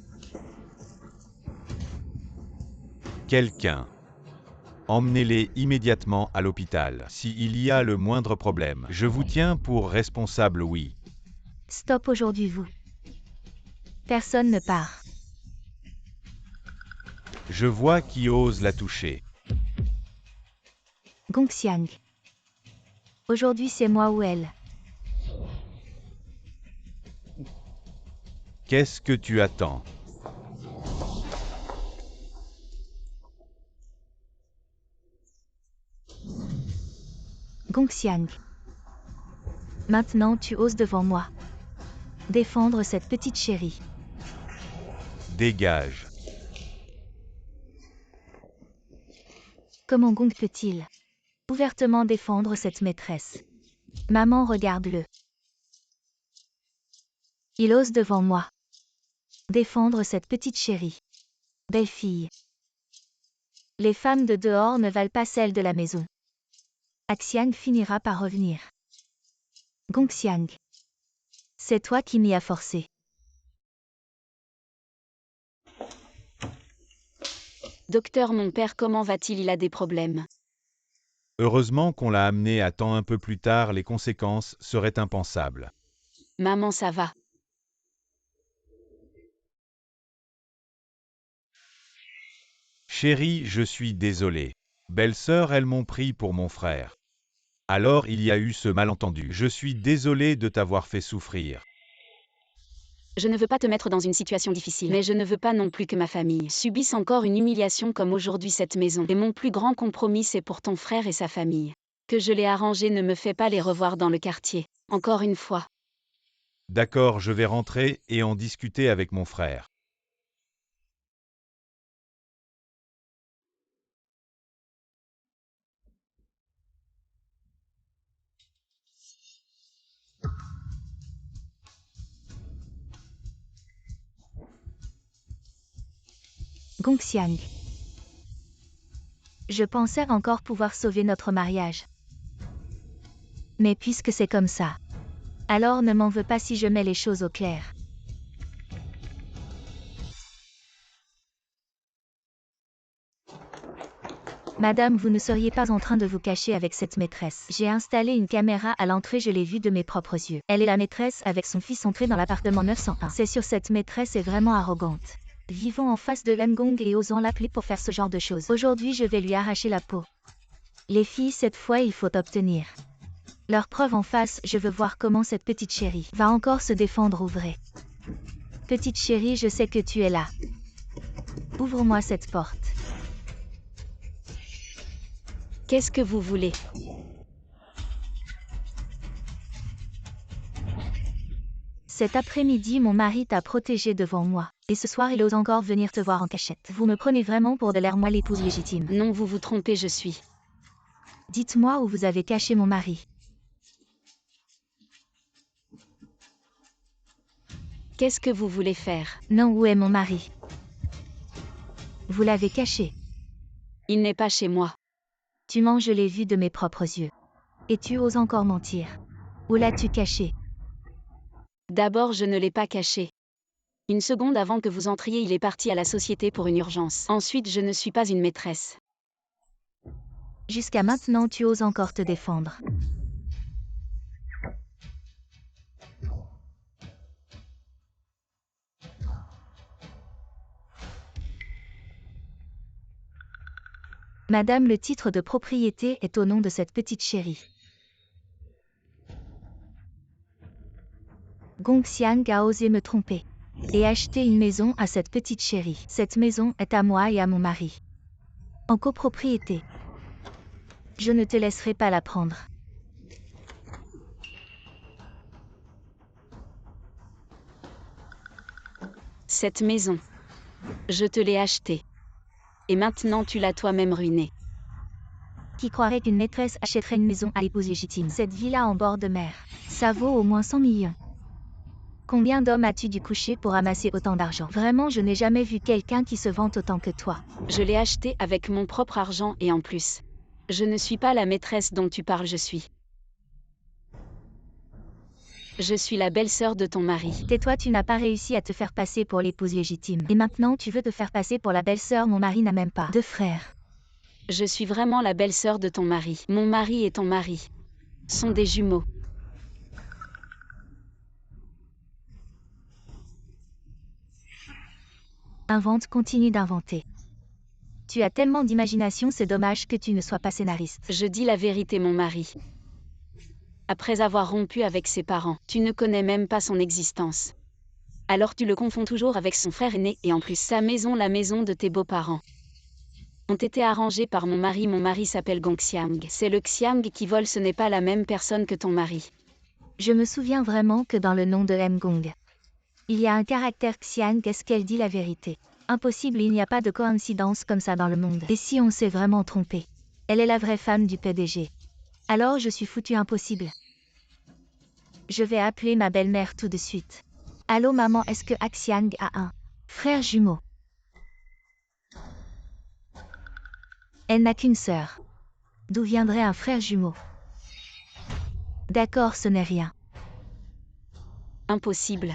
Quelqu'un. Emmenez-les immédiatement à l'hôpital. S'il y a le moindre problème, je vous tiens pour responsable, oui. Stop aujourd'hui vous. Personne ne part. Je vois qui ose la toucher. Gongxiang. Aujourd'hui c'est moi ou elle. Qu'est-ce que tu attends? Gongxiang. Maintenant tu oses devant moi. Défendre cette petite chérie. Dégage. Comment Gong peut-il ouvertement défendre cette maîtresse? Maman, regarde-le. Il ose devant moi. Défendre cette petite chérie. Belle fille. Les femmes de dehors ne valent pas celles de la maison. Xiang finira par revenir. Gongxiang. C'est toi qui m'y as forcé. Docteur, mon père, comment va-t-il? Il a des problèmes. Heureusement qu'on l'a amené à temps un peu plus tard, les conséquences seraient impensables. Maman, ça va. Chérie, je suis désolé. Belle-sœur, elles m'ont pris pour mon frère. Alors il y a eu ce malentendu. Je suis désolé de t'avoir fait souffrir. Je ne veux pas te mettre dans une situation difficile, mais je ne veux pas non plus que ma famille subisse encore une humiliation comme aujourd'hui cette maison. Et mon plus grand compromis, c'est pour ton frère et sa famille. Que je l'ai arrangé, ne me fais pas les revoir dans le quartier. Encore une fois. D'accord, je vais rentrer et en discuter avec mon frère. Gongxiang. Je pensais encore pouvoir sauver notre mariage. Mais puisque c'est comme ça, alors ne m'en veux pas si je mets les choses au clair. Madame, vous ne seriez pas en train de vous cacher avec cette maîtresse. J'ai installé une caméra à l'entrée, je l'ai vue de mes propres yeux. Elle est la maîtresse avec son fils entré dans l'appartement 901. C'est sûr, cette maîtresse est vraiment arrogante. Vivant en face de Gong et osant l'appeler pour faire ce genre de choses. Aujourd'hui, je vais lui arracher la peau. Les filles, cette fois, il faut obtenir leur preuve en face. Je veux voir comment cette petite chérie va encore se défendre. Ouvrez. Petite chérie, je sais que tu es là. Ouvre-moi cette porte. Qu'est-ce que vous voulez? Cet après-midi, mon mari t'a protégé devant moi. Et ce soir, il ose encore venir te voir en cachette. Vous me prenez vraiment pour de l'air, moi, l'épouse légitime. Non, vous vous trompez, je suis. Dites-moi où vous avez caché mon mari. Qu'est-ce que vous voulez faire? Non, où est mon mari? Vous l'avez caché. Il n'est pas chez moi. Tu mens, je l'ai vu de mes propres yeux. Et tu oses encore mentir. Où l'as-tu caché? D'abord, je ne l'ai pas caché. Une seconde avant que vous entriez, il est parti à la société pour une urgence. Ensuite, je ne suis pas une maîtresse. Jusqu'à maintenant, tu oses encore te défendre. Madame, le titre de propriété est au nom de cette petite chérie. Gongxiang a osé me tromper et acheter une maison à cette petite chérie. Cette maison est à moi et à mon mari. En copropriété. Je ne te laisserai pas la prendre. Cette maison. Je te l'ai achetée. Et maintenant tu l'as toi-même ruinée. Qui croirait qu'une maîtresse achèterait une maison à l'épouse légitime? Cette villa en bord de mer, ça vaut au moins 100 millions. Combien d'hommes as-tu dû coucher pour amasser autant d'argent? Vraiment, je n'ai jamais vu quelqu'un qui se vante autant que toi. Je l'ai achetée avec mon propre argent et en plus. Je ne suis pas la maîtresse dont tu parles, je suis. Je suis la belle-sœur de ton mari. Tais-toi, tu n'as pas réussi à te faire passer pour l'épouse légitime. Et maintenant tu veux te faire passer pour la belle-sœur, mon mari n'a même pas de frère. Je suis vraiment la belle-sœur de ton mari. Mon mari et ton mari sont des jumeaux. Invente, continue d'inventer. Tu as tellement d'imagination, c'est dommage que tu ne sois pas scénariste. Je dis la vérité, mon mari. Après avoir rompu avec ses parents, tu ne connais même pas son existence. Alors tu le confonds toujours avec son frère aîné, et en plus sa maison, la maison de tes beaux-parents, ont été arrangés par mon mari. Mon mari s'appelle Gong Xiang. C'est le Xiang qui vole, ce n'est pas la même personne que ton mari. Je me souviens vraiment que dans le nom de M. Gong, il y a un caractère Xiang. Est-ce qu'elle dit la vérité? Impossible, il n'y a pas de coïncidence comme ça dans le monde. Et si on s'est vraiment trompé? Elle est la vraie femme du PDG. Alors je suis foutu, impossible. Je vais appeler ma belle-mère tout de suite. Allô maman, est-ce que Xiang a un frère jumeau? Elle n'a qu'une sœur. D'où viendrait un frère jumeau? D'accord, ce n'est rien. Impossible.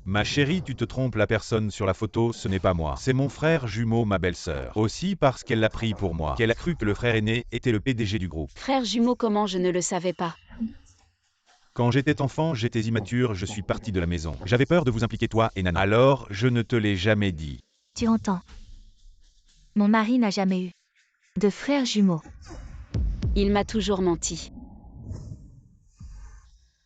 Ma chérie, tu te trompes, la personne sur la photo, ce n'est pas moi. C'est mon frère jumeau, ma belle-sœur. Aussi parce qu'elle l'a pris pour moi, qu'elle a cru que le frère aîné était le PDG du groupe. Frère jumeau, comment? Je ne le savais pas. Quand j'étais enfant, j'étais immature, je suis parti de la maison. J'avais peur de vous impliquer, toi et Nana. Alors, je ne te l'ai jamais dit. Tu entends? Mon mari n'a jamais eu de frère jumeau. Il m'a toujours menti.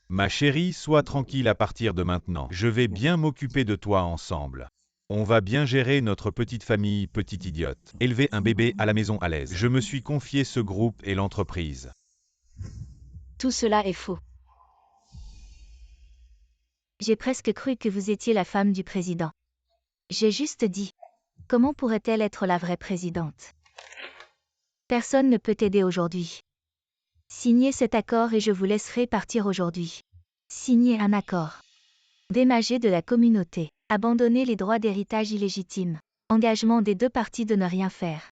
Ma chérie, sois tranquille à partir de maintenant. Je vais bien m'occuper de toi ensemble. On va bien gérer notre petite famille, petite idiote. Élever un bébé à la maison à l'aise. Je me suis confié ce groupe et l'entreprise. Tout cela est faux. J'ai presque cru que vous étiez la femme du président. J'ai juste dit, comment pourrait-elle être la vraie présidente? Personne ne peut t'aider aujourd'hui. Signez cet accord et je vous laisserai partir aujourd'hui. Signez un accord. Déménager de la communauté. Abandonner les droits d'héritage illégitimes. Engagement des deux parties de ne rien faire.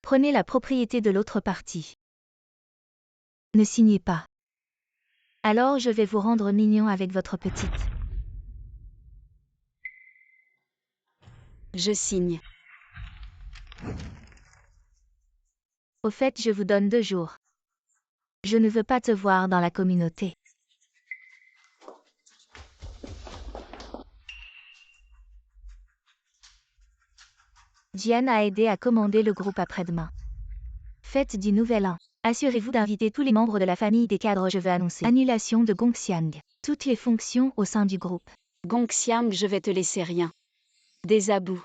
Prenez la propriété de l'autre partie. Ne signez pas. Alors je vais vous rendre mignon avec votre petite. Je signe. Au fait, je vous donne 2 jours. Je ne veux pas te voir dans la communauté. Jian a aidé à commander le groupe après-demain. Fête du Nouvel An. Assurez-vous d'inviter tous les membres de la famille des cadres. Je veux annoncer annulation de Gong Xiang. Toutes les fonctions au sein du groupe. Gong Xiang, je vais te laisser rien. Des abus.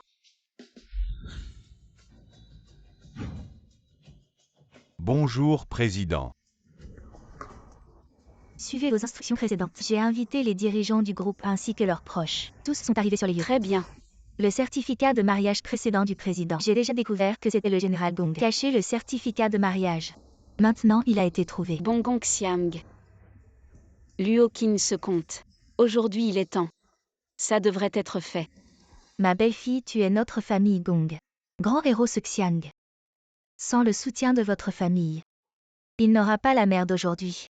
Bonjour, président. Suivez vos instructions précédentes. J'ai invité les dirigeants du groupe ainsi que leurs proches. Tous sont arrivés sur les lieux. Très bien. Le certificat de mariage précédent du président. J'ai déjà découvert que c'était le général Gong. Cachez le certificat de mariage. Maintenant, il a été trouvé. Bon Gong Xiang. Luo Qin se compte. Aujourd'hui, il est temps. Ça devrait être fait. Ma belle-fille, tu es notre famille Gong. Grand héros ce Xiang. Sans le soutien de votre famille, il n'aura pas la mère d'aujourd'hui.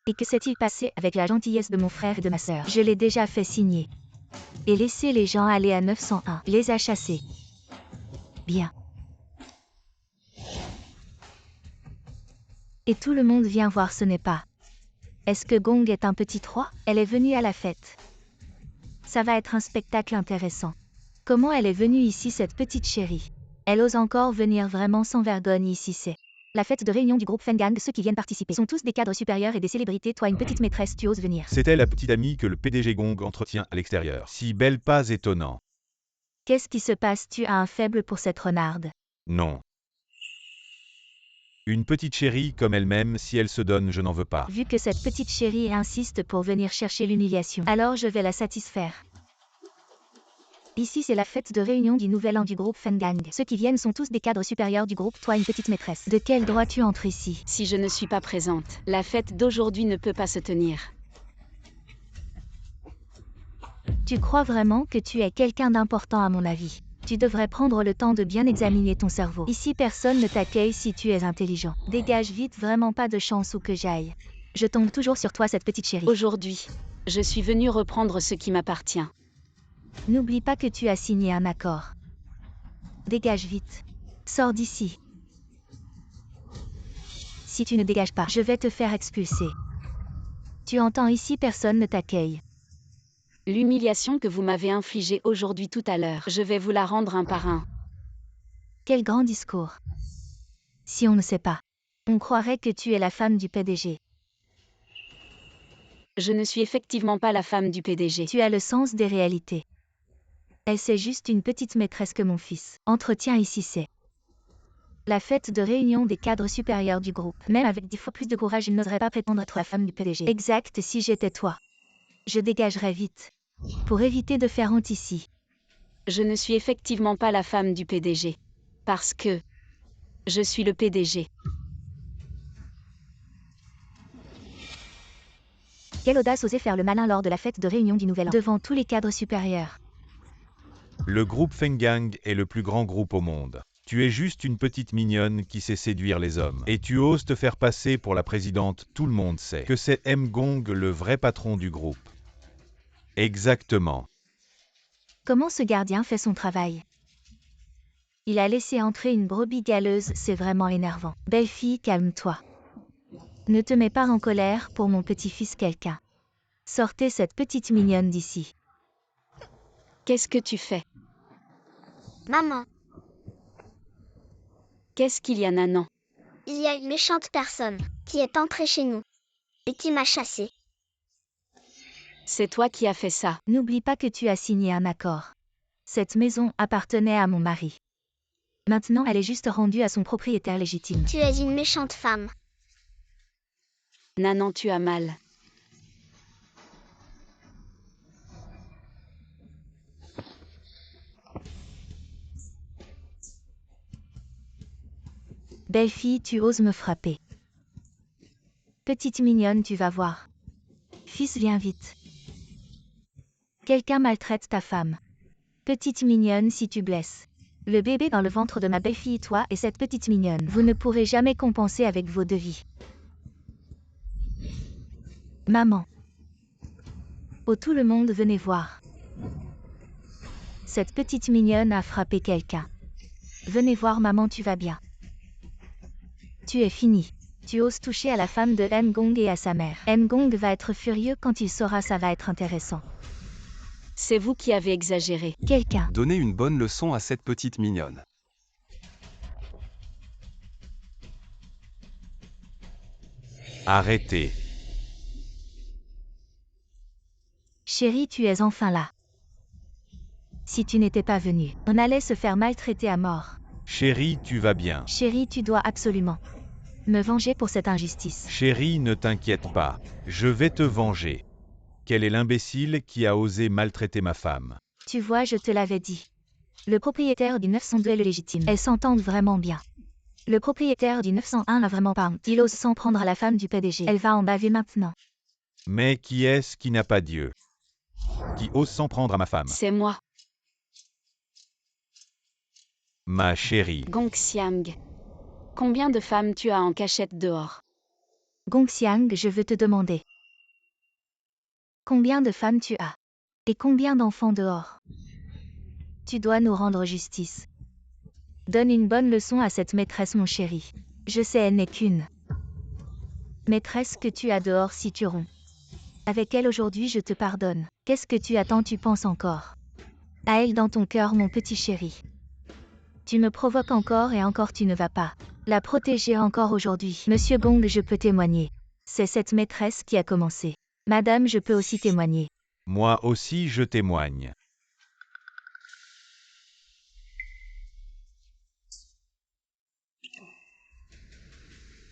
Et que s'est-il passé avec la gentillesse de mon frère et de ma sœur? Je l'ai déjà fait signer. Et laisser les gens aller à 901. Les a chassés. Bien. Et tout le monde vient voir, ce n'est pas. Est-ce que Gong est un petit roi? Elle est venue à la fête. Ça va être un spectacle intéressant. Comment elle est venue ici, cette petite chérie? Elle ose encore venir, vraiment sans vergogne ici. C'est la fête de réunion du groupe Fengang. Ceux qui viennent participer sont tous des cadres supérieurs et des célébrités. Toi, une petite maîtresse, tu oses venir. C'était la petite amie que le PDG Gong entretient à l'extérieur. Si belle, pas étonnant. Qu'est-ce qui se passe? Tu as un faible pour cette renarde? Non. Une petite chérie comme elle-même, si elle se donne, je n'en veux pas. Vu que cette petite chérie insiste pour venir chercher l'humiliation, alors je vais la satisfaire. Ici, c'est la fête de réunion du Nouvel An du groupe Fengang. Ceux qui viennent sont tous des cadres supérieurs du groupe. Toi, une petite maîtresse. De quel droit tu entres ici? Si je ne suis pas présente, la fête d'aujourd'hui ne peut pas se tenir. Tu crois vraiment que tu es quelqu'un d'important à mon avis? Tu devrais prendre le temps de bien examiner ton cerveau. Ici, personne ne t'accueille si tu es intelligent. Dégage vite, vraiment pas de chance où que j'aille. Je tombe toujours sur toi, cette petite chérie. Aujourd'hui, je suis venue reprendre ce qui m'appartient. N'oublie pas que tu as signé un accord. Dégage vite. Sors d'ici. Si tu ne dégages pas, je vais te faire expulser. Tu entends ici, personne ne t'accueille. L'humiliation que vous m'avez infligée aujourd'hui tout à l'heure, je vais vous la rendre un par un. Quel grand discours. Si on ne sait pas, on croirait que tu es la femme du PDG. Je ne suis effectivement pas la femme du PDG. Tu as le sens des réalités. Elle c'est juste une petite maîtresse que mon fils entretient ici, c'est la fête de réunion des cadres supérieurs du groupe. Même avec 10 fois plus de courage, il n'oserait pas prétendre être la femme du PDG. Exact, si j'étais toi. Je dégagerais vite. Pour éviter de faire honte ici. Je ne suis effectivement pas la femme du PDG. Parce que je suis le PDG. Quelle audace oser faire le malin lors de la fête de réunion du Nouvel An. Devant tous les cadres supérieurs. Le groupe Fenggang est le plus grand groupe au monde. Tu es juste une petite mignonne qui sait séduire les hommes. Et tu oses te faire passer pour la présidente. Tout le monde sait que c'est M. Gong le vrai patron du groupe. Exactement. Comment ce gardien fait son travail? Il a laissé entrer une brebis galeuse, c'est vraiment énervant. Belle fille, calme-toi. Ne te mets pas en colère pour mon petit-fils quelqu'un. Sortez cette petite mignonne d'ici. Qu'est-ce que tu fais? Maman, Qu'est-ce qu'il y a, Nanan? il y a une méchante personne qui est entrée chez nous et qui m'a chassée. C'est toi qui as fait ça. N'oublie pas que tu as signé un accord. Cette maison appartenait à mon mari. Maintenant, elle est juste rendue à son propriétaire légitime. Tu es une méchante femme. Nanan, tu as mal. Belle fille, tu oses me frapper. Petite mignonne, tu vas voir. Fils, viens vite. Quelqu'un maltraite ta femme. Petite mignonne, si tu blesses le bébé dans le ventre de ma belle-fille, toi et cette petite mignonne, vous ne pourrez jamais compenser avec vos devis. Maman. Oh, tout le monde, venez voir. Cette petite mignonne a frappé quelqu'un. Venez voir, maman, tu vas bien. Tu es fini. Tu oses toucher à la femme de M. Gong et à sa mère. M. Gong va être furieux quand il saura, ça va être intéressant. C'est vous qui avez exagéré. Quelqu'un. Donnez une bonne leçon à cette petite mignonne. Arrêtez. Chérie, tu es enfin là. Si tu n'étais pas venue, on allait se faire maltraiter à mort. Chérie, tu vas bien. Chérie, tu dois absolument me venger pour cette injustice. Chérie, ne t'inquiète pas. Je vais te venger. Quel est l'imbécile qui a osé maltraiter ma femme? Tu vois, je te l'avais dit. Le propriétaire du 902 est le légitime. Elles s'entendent vraiment bien. Le propriétaire du 901 n'a vraiment pas honte. Il ose s'en prendre à la femme du PDG. Elle va en baver maintenant. Mais qui est-ce qui n'a pas Dieu? Qui ose s'en prendre à ma femme? C'est moi, Ma chérie. Gong Xiang. Combien de femmes tu as en cachette dehors? Gong Xiang, je veux te demander. Combien de femmes tu as? Et combien d'enfants dehors? Tu dois nous rendre justice. Donne une bonne leçon à cette maîtresse, mon chéri. Je sais, elle n'est qu'une maîtresse que tu as dehors si tu romps. Avec elle aujourd'hui, je te pardonne. Qu'est-ce que tu attends, tu penses encore à elle dans ton cœur, mon petit chéri. Tu me provoques encore et encore, tu ne vas pas la protéger encore aujourd'hui. Monsieur Gong, je peux témoigner. C'est cette maîtresse qui a commencé. Madame, je peux aussi témoigner. Moi aussi je témoigne.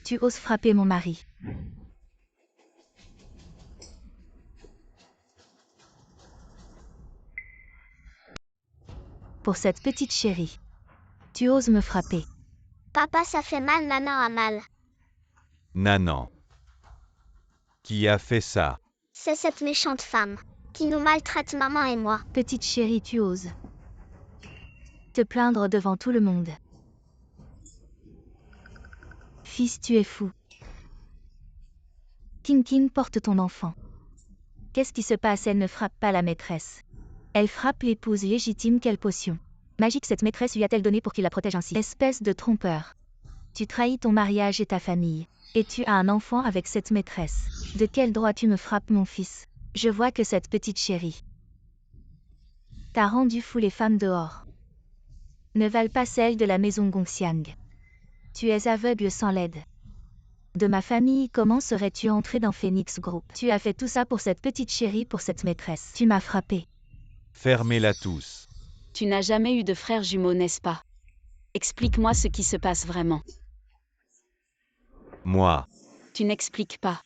Tu oses frapper mon mari. Pour cette petite chérie. Tu oses me frapper. Papa, ça fait mal, Nanan a mal. Nanan. Qui a fait ça? C'est cette méchante femme qui nous maltraite, maman et moi. Petite chérie, tu oses te plaindre devant tout le monde. Fils, tu es fou. King King porte ton enfant. Qu'est-ce qui se passe? Elle ne frappe pas la maîtresse. Elle frappe l'épouse légitime. Quelle potion magique cette maîtresse lui a-t-elle donné pour qu'il la protège ainsi? Espèce de trompeur. Tu trahis ton mariage et ta famille. Et tu as un enfant avec cette maîtresse. De quel droit tu me frappes, mon fils? Je vois que cette petite chérie t'a rendu fou. Les femmes dehors ne valent pas celles de la maison Gongxiang. Tu es aveugle sans l'aide de ma famille. Comment serais-tu entré dans Phoenix Group? Tu as fait tout ça pour cette petite chérie, pour cette maîtresse. Tu m'as frappé. Fermez-la tous. Tu n'as jamais eu de frère jumeau, n'est-ce pas? Explique-moi ce qui se passe vraiment. Moi. Tu n'expliques pas.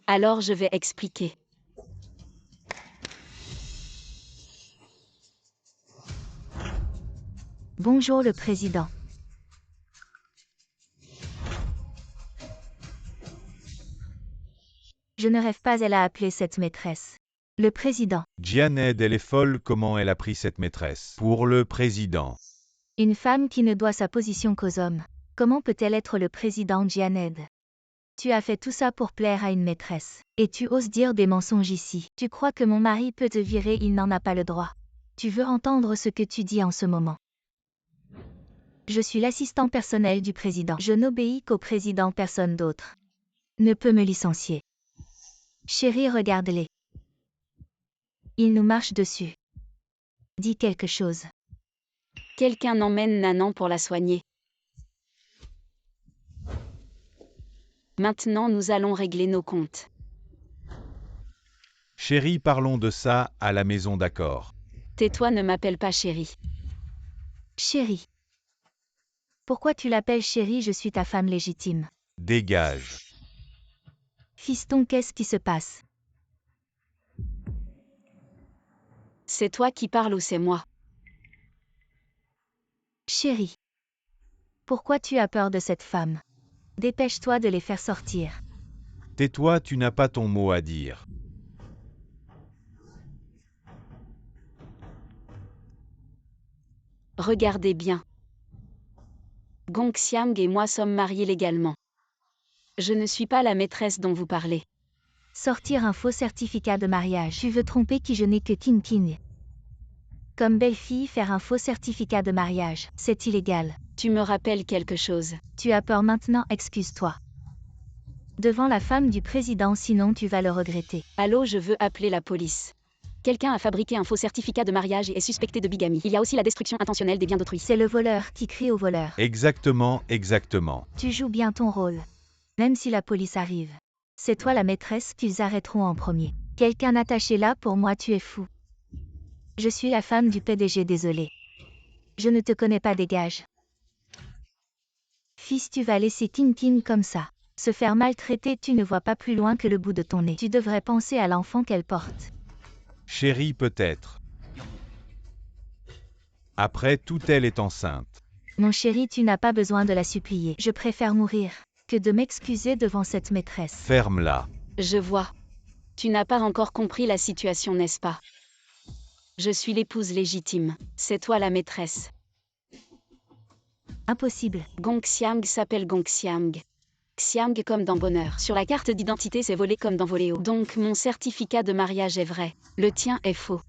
Alors je vais expliquer. Bonjour le président. Je ne rêve pas, elle a appelé cette maîtresse. Le président. Jianed, elle est folle. Comment elle a pris cette maîtresse pour le président? Une femme qui ne doit sa position qu'aux hommes. Comment peut-elle être le président? Jianed, tu as fait tout ça pour plaire à une maîtresse. Et tu oses dire des mensonges ici. Tu crois que mon mari peut te virer? Il n'en a pas le droit. Tu veux entendre ce que tu dis en ce moment? Je suis l'assistant personnel du président. Je n'obéis qu'au président, personne d'autre ne peut me licencier. Chérie, regarde-les. Ils nous marchent dessus. Dis quelque chose. Quelqu'un emmène Nanan pour la soigner. Maintenant nous allons régler nos comptes. Chérie, parlons de ça à la maison, d'accord? Tais-toi, ne m'appelle pas chérie. Chérie. Pourquoi tu l'appelles chérie? Je suis ta femme légitime. Dégage. Fiston, qu'est-ce qui se passe? C'est toi qui parles ou c'est moi? Chérie. Pourquoi tu as peur de cette femme? Dépêche-toi de les faire sortir. Tais-toi, tu n'as pas ton mot à dire. Regardez bien. Gongxiang et moi sommes mariés légalement. Je ne suis pas la maîtresse dont vous parlez. Sortir un faux certificat de mariage. Tu veux tromper qui? Je n'ai que King King. Comme belle-fille, faire un faux certificat de mariage, c'est illégal. Tu me rappelles quelque chose. Tu as peur maintenant, excuse-toi. Devant la femme du président, sinon tu vas le regretter. Allô, je veux appeler la police. Quelqu'un a fabriqué un faux certificat de mariage et est suspecté de bigamie. Il y a aussi la destruction intentionnelle des biens d'autrui. C'est le voleur qui crie au voleur. Exactement, exactement. Tu joues bien ton rôle. Même si la police arrive. C'est toi la maîtresse qu'ils arrêteront en premier. Quelqu'un attaché là pour moi, tu es fou. Je suis la femme du PDG, désolé. Je ne te connais pas, dégage. Fils, tu vas laisser King King comme ça se faire maltraiter? Tu ne vois pas plus loin que le bout de ton nez. Tu devrais penser à l'enfant qu'elle porte. Chérie, peut-être. Après tout, elle est enceinte. Mon chéri, tu n'as pas besoin de la supplier. Je préfère mourir que de m'excuser devant cette maîtresse. Ferme-la. Je vois. Tu n'as pas encore compris la situation, n'est-ce pas? Je suis l'épouse légitime. C'est toi la maîtresse. Impossible. Gongxiang s'appelle Gongxiang. Xiang comme dans bonheur. Sur la carte d'identité, c'est volé comme dans voléo. Donc mon certificat de mariage est vrai. Le tien est faux.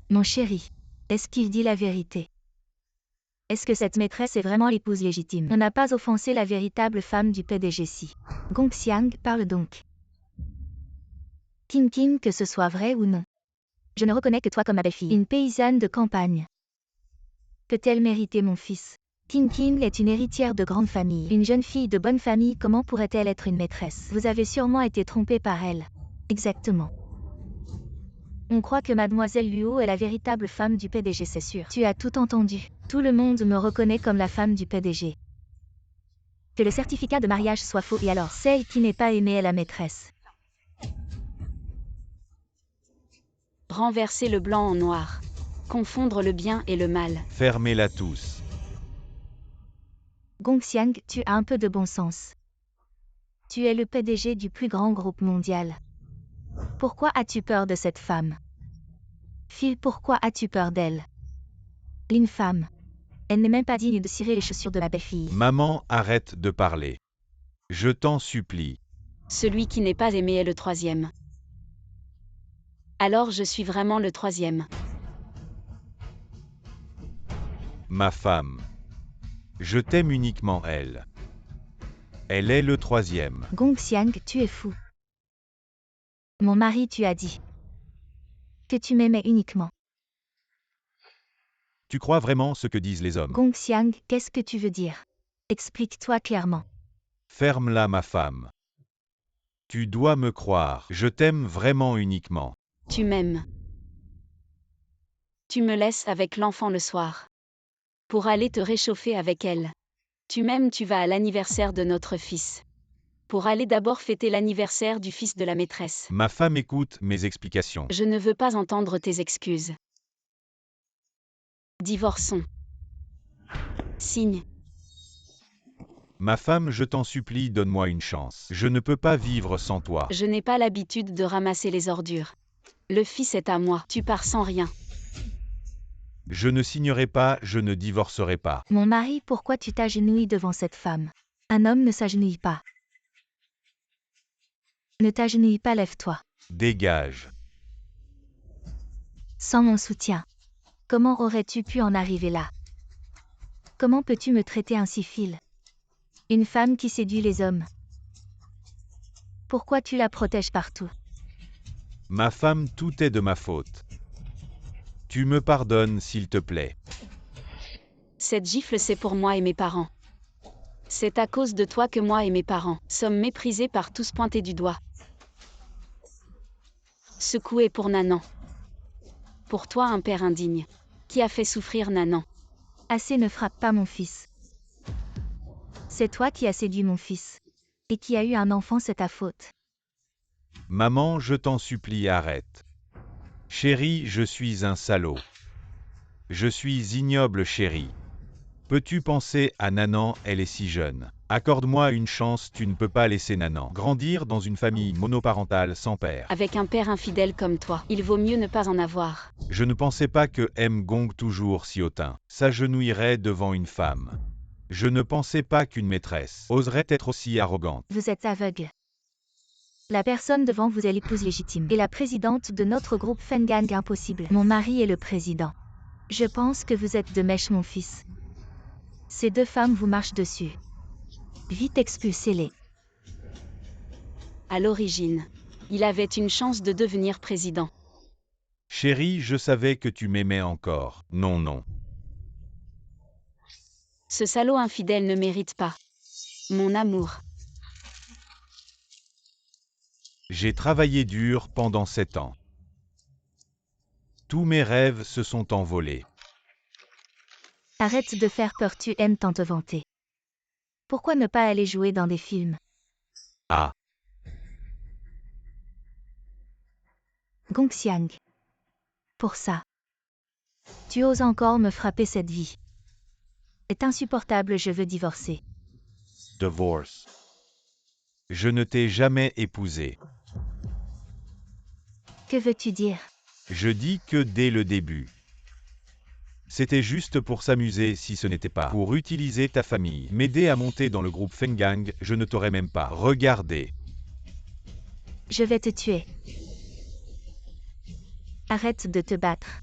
Mon chéri, est-ce qu'il dit la vérité? Est-ce que cette maîtresse est vraiment l'épouse légitime? On n'a pas offensé la véritable femme du PDG si. Gongxiang, parle donc. King King, que ce soit vrai ou non. Je ne reconnais que toi comme ma belle-fille. Une paysanne de campagne. Peut-elle mériter mon fils? King King est une héritière de grande famille. Une jeune fille de bonne famille, comment pourrait-elle être une maîtresse? Vous avez sûrement été trompé par elle. Exactement. On croit que mademoiselle Luo est la véritable femme du PDG, c'est sûr. Tu as tout entendu. Tout le monde me reconnaît comme la femme du PDG. Que le certificat de mariage soit faux, et alors celle qui n'est pas aimée est la maîtresse. Renverser le blanc en noir. Confondre le bien et le mal. Fermez-la tous. Gongxiang, tu as un peu de bon sens. Tu es le PDG du plus grand groupe mondial. Pourquoi as-tu peur de cette femme? Phil, pourquoi as-tu peur d'elle? Une femme. Elle n'est même pas digne de cirer les chaussures de ma belle-fille. Maman, arrête de parler. Je t'en supplie. Celui qui n'est pas aimé est le troisième. Alors je suis vraiment le troisième. Ma femme. Je t'aime uniquement elle. Elle est le troisième. Gongxiang, tu es fou. Mon mari, tu as dit que tu m'aimais uniquement. Tu crois vraiment ce que disent les hommes? Gongxiang, qu'est-ce que tu veux dire? Explique-toi clairement. Ferme-la, ma femme. Tu dois me croire. Je t'aime vraiment uniquement. Tu m'aimes. Tu me laisses avec l'enfant le soir. Pour aller te réchauffer avec elle. Tu m'aimes, tu vas à l'anniversaire de notre fils. Pour aller d'abord fêter l'anniversaire du fils de la maîtresse. Ma femme écoute mes explications. Je ne veux pas entendre tes excuses. Divorçons. Signe. Ma femme, je t'en supplie, donne-moi une chance. Je ne peux pas vivre sans toi. Je n'ai pas l'habitude de ramasser les ordures. Le fils est à moi. Tu pars sans rien. Je ne signerai pas, je ne divorcerai pas. Mon mari, pourquoi tu t'agenouilles devant cette femme? Un homme ne s'agenouille pas. Ne t'agenouille pas, lève-toi. Dégage. Sans mon soutien. Comment aurais-tu pu en arriver là? Comment peux-tu me traiter ainsi, Phil? Une femme qui séduit les hommes. Pourquoi tu la protèges partout? Ma femme, tout est de ma faute. Tu me pardonnes, s'il te plaît. Cette gifle, c'est pour moi et mes parents. C'est à cause de toi que moi et mes parents sommes méprisés par tous, pointés du doigt. Ce coup est pour Nanan. Pour toi, un père indigne. Qui a fait souffrir Nanan. Assez, ne frappe pas mon fils. C'est toi qui as séduit mon fils. Et qui a eu un enfant, c'est ta faute. Maman, je t'en supplie, arrête. Chérie, je suis un salaud. Je suis ignoble, chérie. Peux-tu penser à Nanan, elle est si jeune. Accorde-moi une chance, tu ne peux pas laisser Nanan grandir dans une famille monoparentale sans père. Avec un père infidèle comme toi, il vaut mieux ne pas en avoir. Je ne pensais pas que M. Gong, toujours si hautain, s'agenouillerait devant une femme. Je ne pensais pas qu'une maîtresse oserait être aussi arrogante. Vous êtes aveugle. La personne devant vous est l'épouse légitime et la présidente de notre groupe Fengang Impossible. Mon mari est le président. Je pense que vous êtes de mèche, mon fils. Ces deux femmes vous marchent dessus. Vite, expulsez-les. À l'origine, il avait une chance de devenir président. Chérie, je savais que tu m'aimais encore. Non, non. Ce salaud infidèle ne mérite pas mon amour. J'ai travaillé dur pendant 7 ans. Tous mes rêves se sont envolés. Arrête de faire peur, tu aimes tant te vanter. Pourquoi ne pas aller jouer dans des films? Ah, Gongxiang. Pour ça. Tu oses encore me frapper, cette vie est insupportable, je veux divorcer. divorce. Je ne t'ai jamais épousé. Que veux-tu dire? Je dis que dès le début. C'était juste pour s'amuser, si ce n'était pas pour utiliser ta famille, m'aider à monter dans le groupe Fengang, je ne t'aurais même pas regardé. Je vais te tuer. Arrête de te battre.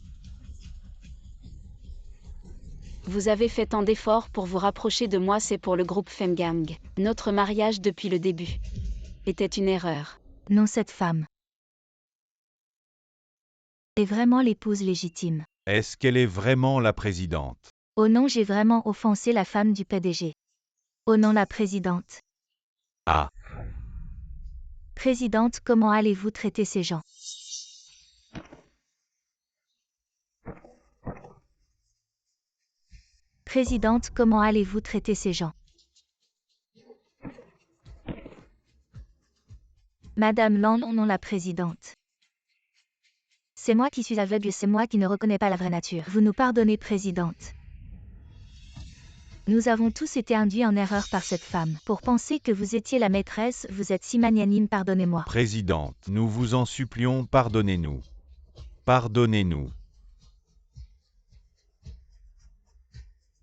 Vous avez fait tant d'efforts pour vous rapprocher de moi, c'est pour le groupe Femgang. Notre mariage depuis le début était une erreur. Non, cette femme est vraiment l'épouse légitime. Est-ce qu'elle est vraiment la présidente? Oh non, j'ai vraiment offensé la femme du PDG. Oh non, la présidente. Ah, Présidente, comment allez-vous traiter ces gens? Présidente, comment allez-vous traiter ces gens? Madame Land, non, la présidente. C'est moi qui suis aveugle, c'est moi qui ne reconnais pas la vraie nature. Vous nous pardonnez, présidente. Nous avons tous été induits en erreur par cette femme. Pour penser que vous étiez la maîtresse, vous êtes si magnanime, pardonnez-moi. présidente, nous vous en supplions, pardonnez-nous. Pardonnez-nous.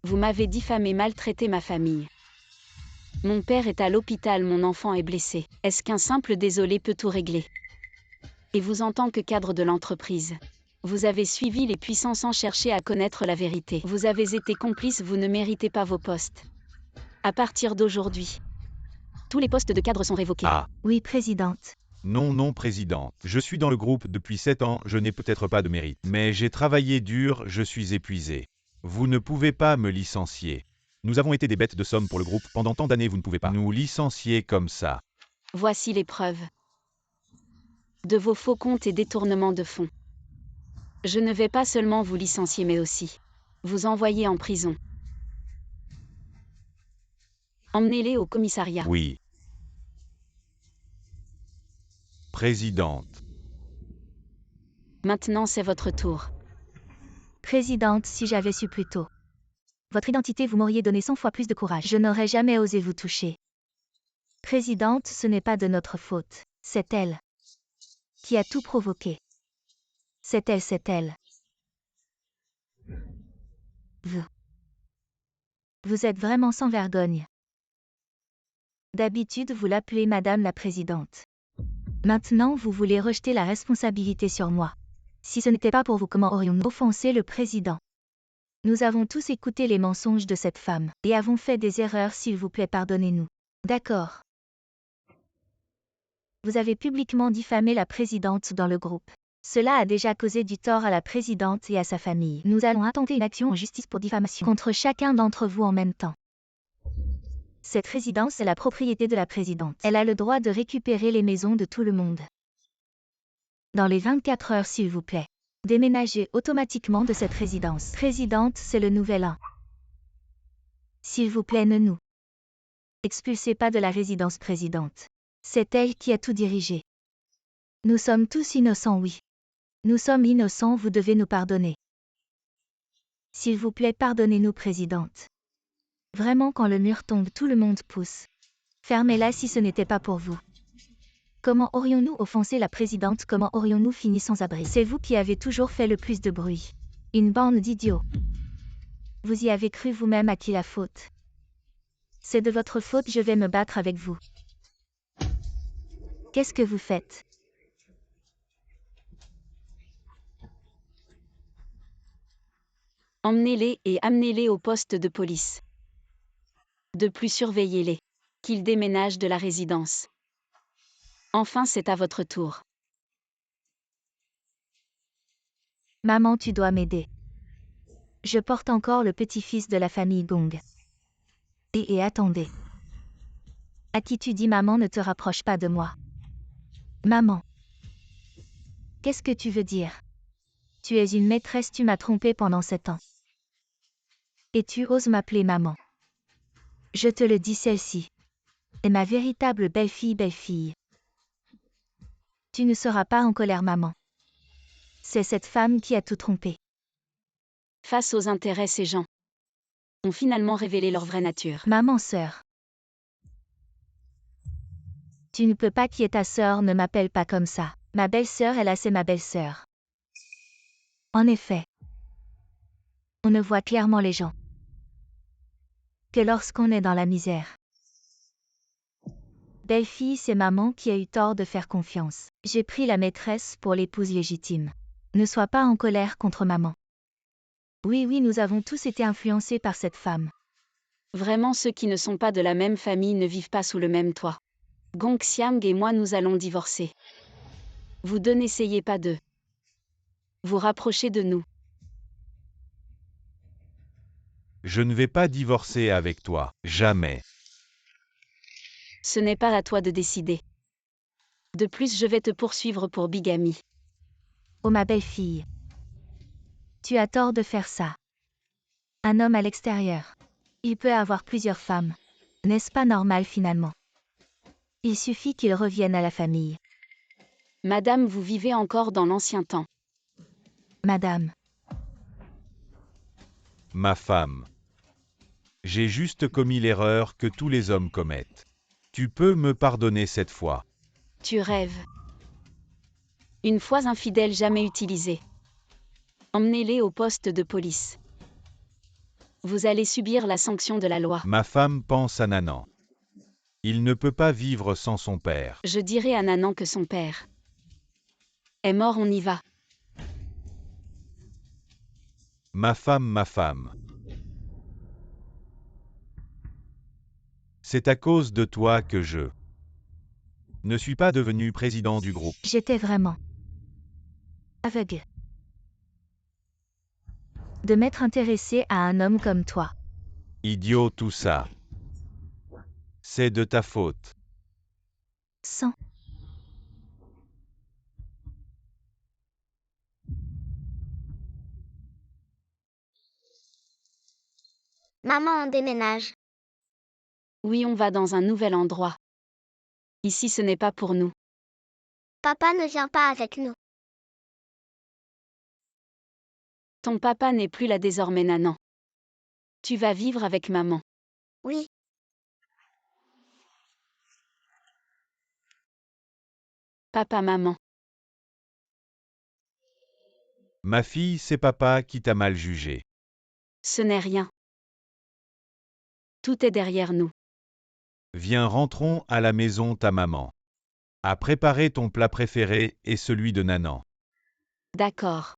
Vous m'avez diffamé, maltraité ma famille. Mon père est à l'hôpital, mon enfant est blessé. Est-ce qu'un simple désolé peut tout régler? Et vous, en tant que cadre de l'entreprise, vous avez suivi les puissants sans chercher à connaître la vérité. Vous avez été complice, vous ne méritez pas vos postes. À partir d'aujourd'hui, tous les postes de cadre sont révoqués. Ah, Oui, présidente. non, présidente. Je suis dans le groupe depuis 7 ans, je n'ai peut-être pas de mérite. Mais j'ai travaillé dur, je suis épuisé. Vous ne pouvez pas me licencier. Nous avons été des bêtes de somme pour le groupe pendant tant d'années, vous ne pouvez pas nous licencier comme ça. Voici les preuves de vos faux comptes et détournements de fonds. Je ne vais pas seulement vous licencier mais aussi vous envoyer en prison. Emmenez-les au commissariat. Oui. Présidente. Maintenant c'est votre tour. Présidente, si j'avais su plus tôt. Votre identité, vous m'auriez donné 100 fois plus de courage. Je n'aurais jamais osé vous toucher. Présidente, ce n'est pas de notre faute. C'est elle qui a tout provoqué. C'est elle. Vous êtes vraiment sans vergogne. D'habitude, vous l'appelez Madame la Présidente. Maintenant, vous voulez rejeter la responsabilité sur moi. Si ce n'était pas pour vous, comment aurions-nous offensé le président? Nous avons tous écouté les mensonges de cette femme, et avons fait des erreurs, s'il vous plaît, pardonnez-nous. D'accord. Vous avez publiquement diffamé la présidente dans le groupe. Cela a déjà causé du tort à la présidente et à sa famille. Nous allons intenter une action en justice pour diffamation contre chacun d'entre vous en même temps. Cette résidence est la propriété de la présidente. Elle a le droit de récupérer les maisons de tout le monde. Dans les 24 heures, s'il vous plaît. Déménagez automatiquement de cette résidence. Présidente, c'est le nouvel an. S'il vous plaît, ne nous expulsez pas de la résidence, présidente. C'est elle qui a tout dirigé. Nous sommes tous innocents, oui. Nous sommes innocents, vous devez nous pardonner. S'il vous plaît, pardonnez-nous, présidente. Vraiment, quand le mur tombe, tout le monde pousse. Fermez-la si ce n'était pas pour vous. Comment aurions-nous offensé la présidente? Comment aurions-nous fini sans abri? C'est vous qui avez toujours fait le plus de bruit. Une bande d'idiots. Vous y avez cru vous-même, à qui la faute? C'est de votre faute, je vais me battre avec vous. Qu'est-ce que vous faites? Emmenez-les et amenez-les au poste de police. De plus, surveillez-les. Qu'ils déménagent de la résidence. Enfin, c'est à votre tour. Maman, tu dois m'aider. Je porte encore le petit-fils de la famille Gong. Et attendez. À qui tu dis maman, ne te rapproche pas de moi. Maman. Qu'est-ce que tu veux dire? Tu es une maîtresse, tu m'as trompé pendant 7 ans. Et tu oses m'appeler maman. Je te le dis, celle-ci est ma véritable belle-fille. Tu ne seras pas en colère, maman. C'est cette femme qui a tout trompé. Face aux intérêts, ces gens ont finalement révélé leur vraie nature. Maman, sœur. Tu ne peux pas, qui est ta sœur, ne m'appelle pas comme ça. Ma belle-sœur, c'est ma belle-sœur. En effet. On ne voit clairement les gens que lorsqu'on est dans la misère. Belle-fille, c'est maman qui a eu tort de faire confiance. J'ai pris la maîtresse pour l'épouse légitime. Ne sois pas en colère contre maman. Oui, nous avons tous été influencés par cette femme. Vraiment, ceux qui ne sont pas de la même famille ne vivent pas sous le même toit. Gong Xiang et moi, nous allons divorcer. Vous deux, n'essayez pas de vous rapprocher de nous. Je ne vais pas divorcer avec toi, jamais. Ce n'est pas à toi de décider. De plus, je vais te poursuivre pour bigamie. Oh ma belle-fille. Tu as tort de faire ça. Un homme à l'extérieur. Il peut avoir plusieurs femmes. N'est-ce pas normal finalement? Il suffit qu'il revienne à la famille. Madame, vous vivez encore dans l'ancien temps. Madame. Ma femme. J'ai juste commis l'erreur que tous les hommes commettent. Tu peux me pardonner cette fois. Tu rêves. Une fois infidèle, jamais utilisée. Emmenez-les au poste de police. Vous allez subir la sanction de la loi. Ma femme pense à Nanan. Il ne peut pas vivre sans son père. Je dirai à Nanan que son père est mort, on y va. Ma femme. C'est à cause de toi que je ne suis pas devenu président du groupe. J'étais vraiment aveugle de m'être intéressé à un homme comme toi. Idiot tout ça. C'est de ta faute. Sans Maman, on déménage. Oui, on va dans un nouvel endroit. Ici, ce n'est pas pour nous. Papa ne vient pas avec nous. Ton papa n'est plus là désormais, Nanan. Tu vas vivre avec maman. Oui, Papa, maman. Ma fille, c'est papa qui t'a mal jugé. Ce n'est rien. Tout est derrière nous. Viens, rentrons à la maison, ta maman a préparé ton plat préféré et celui de Nanan. D'accord.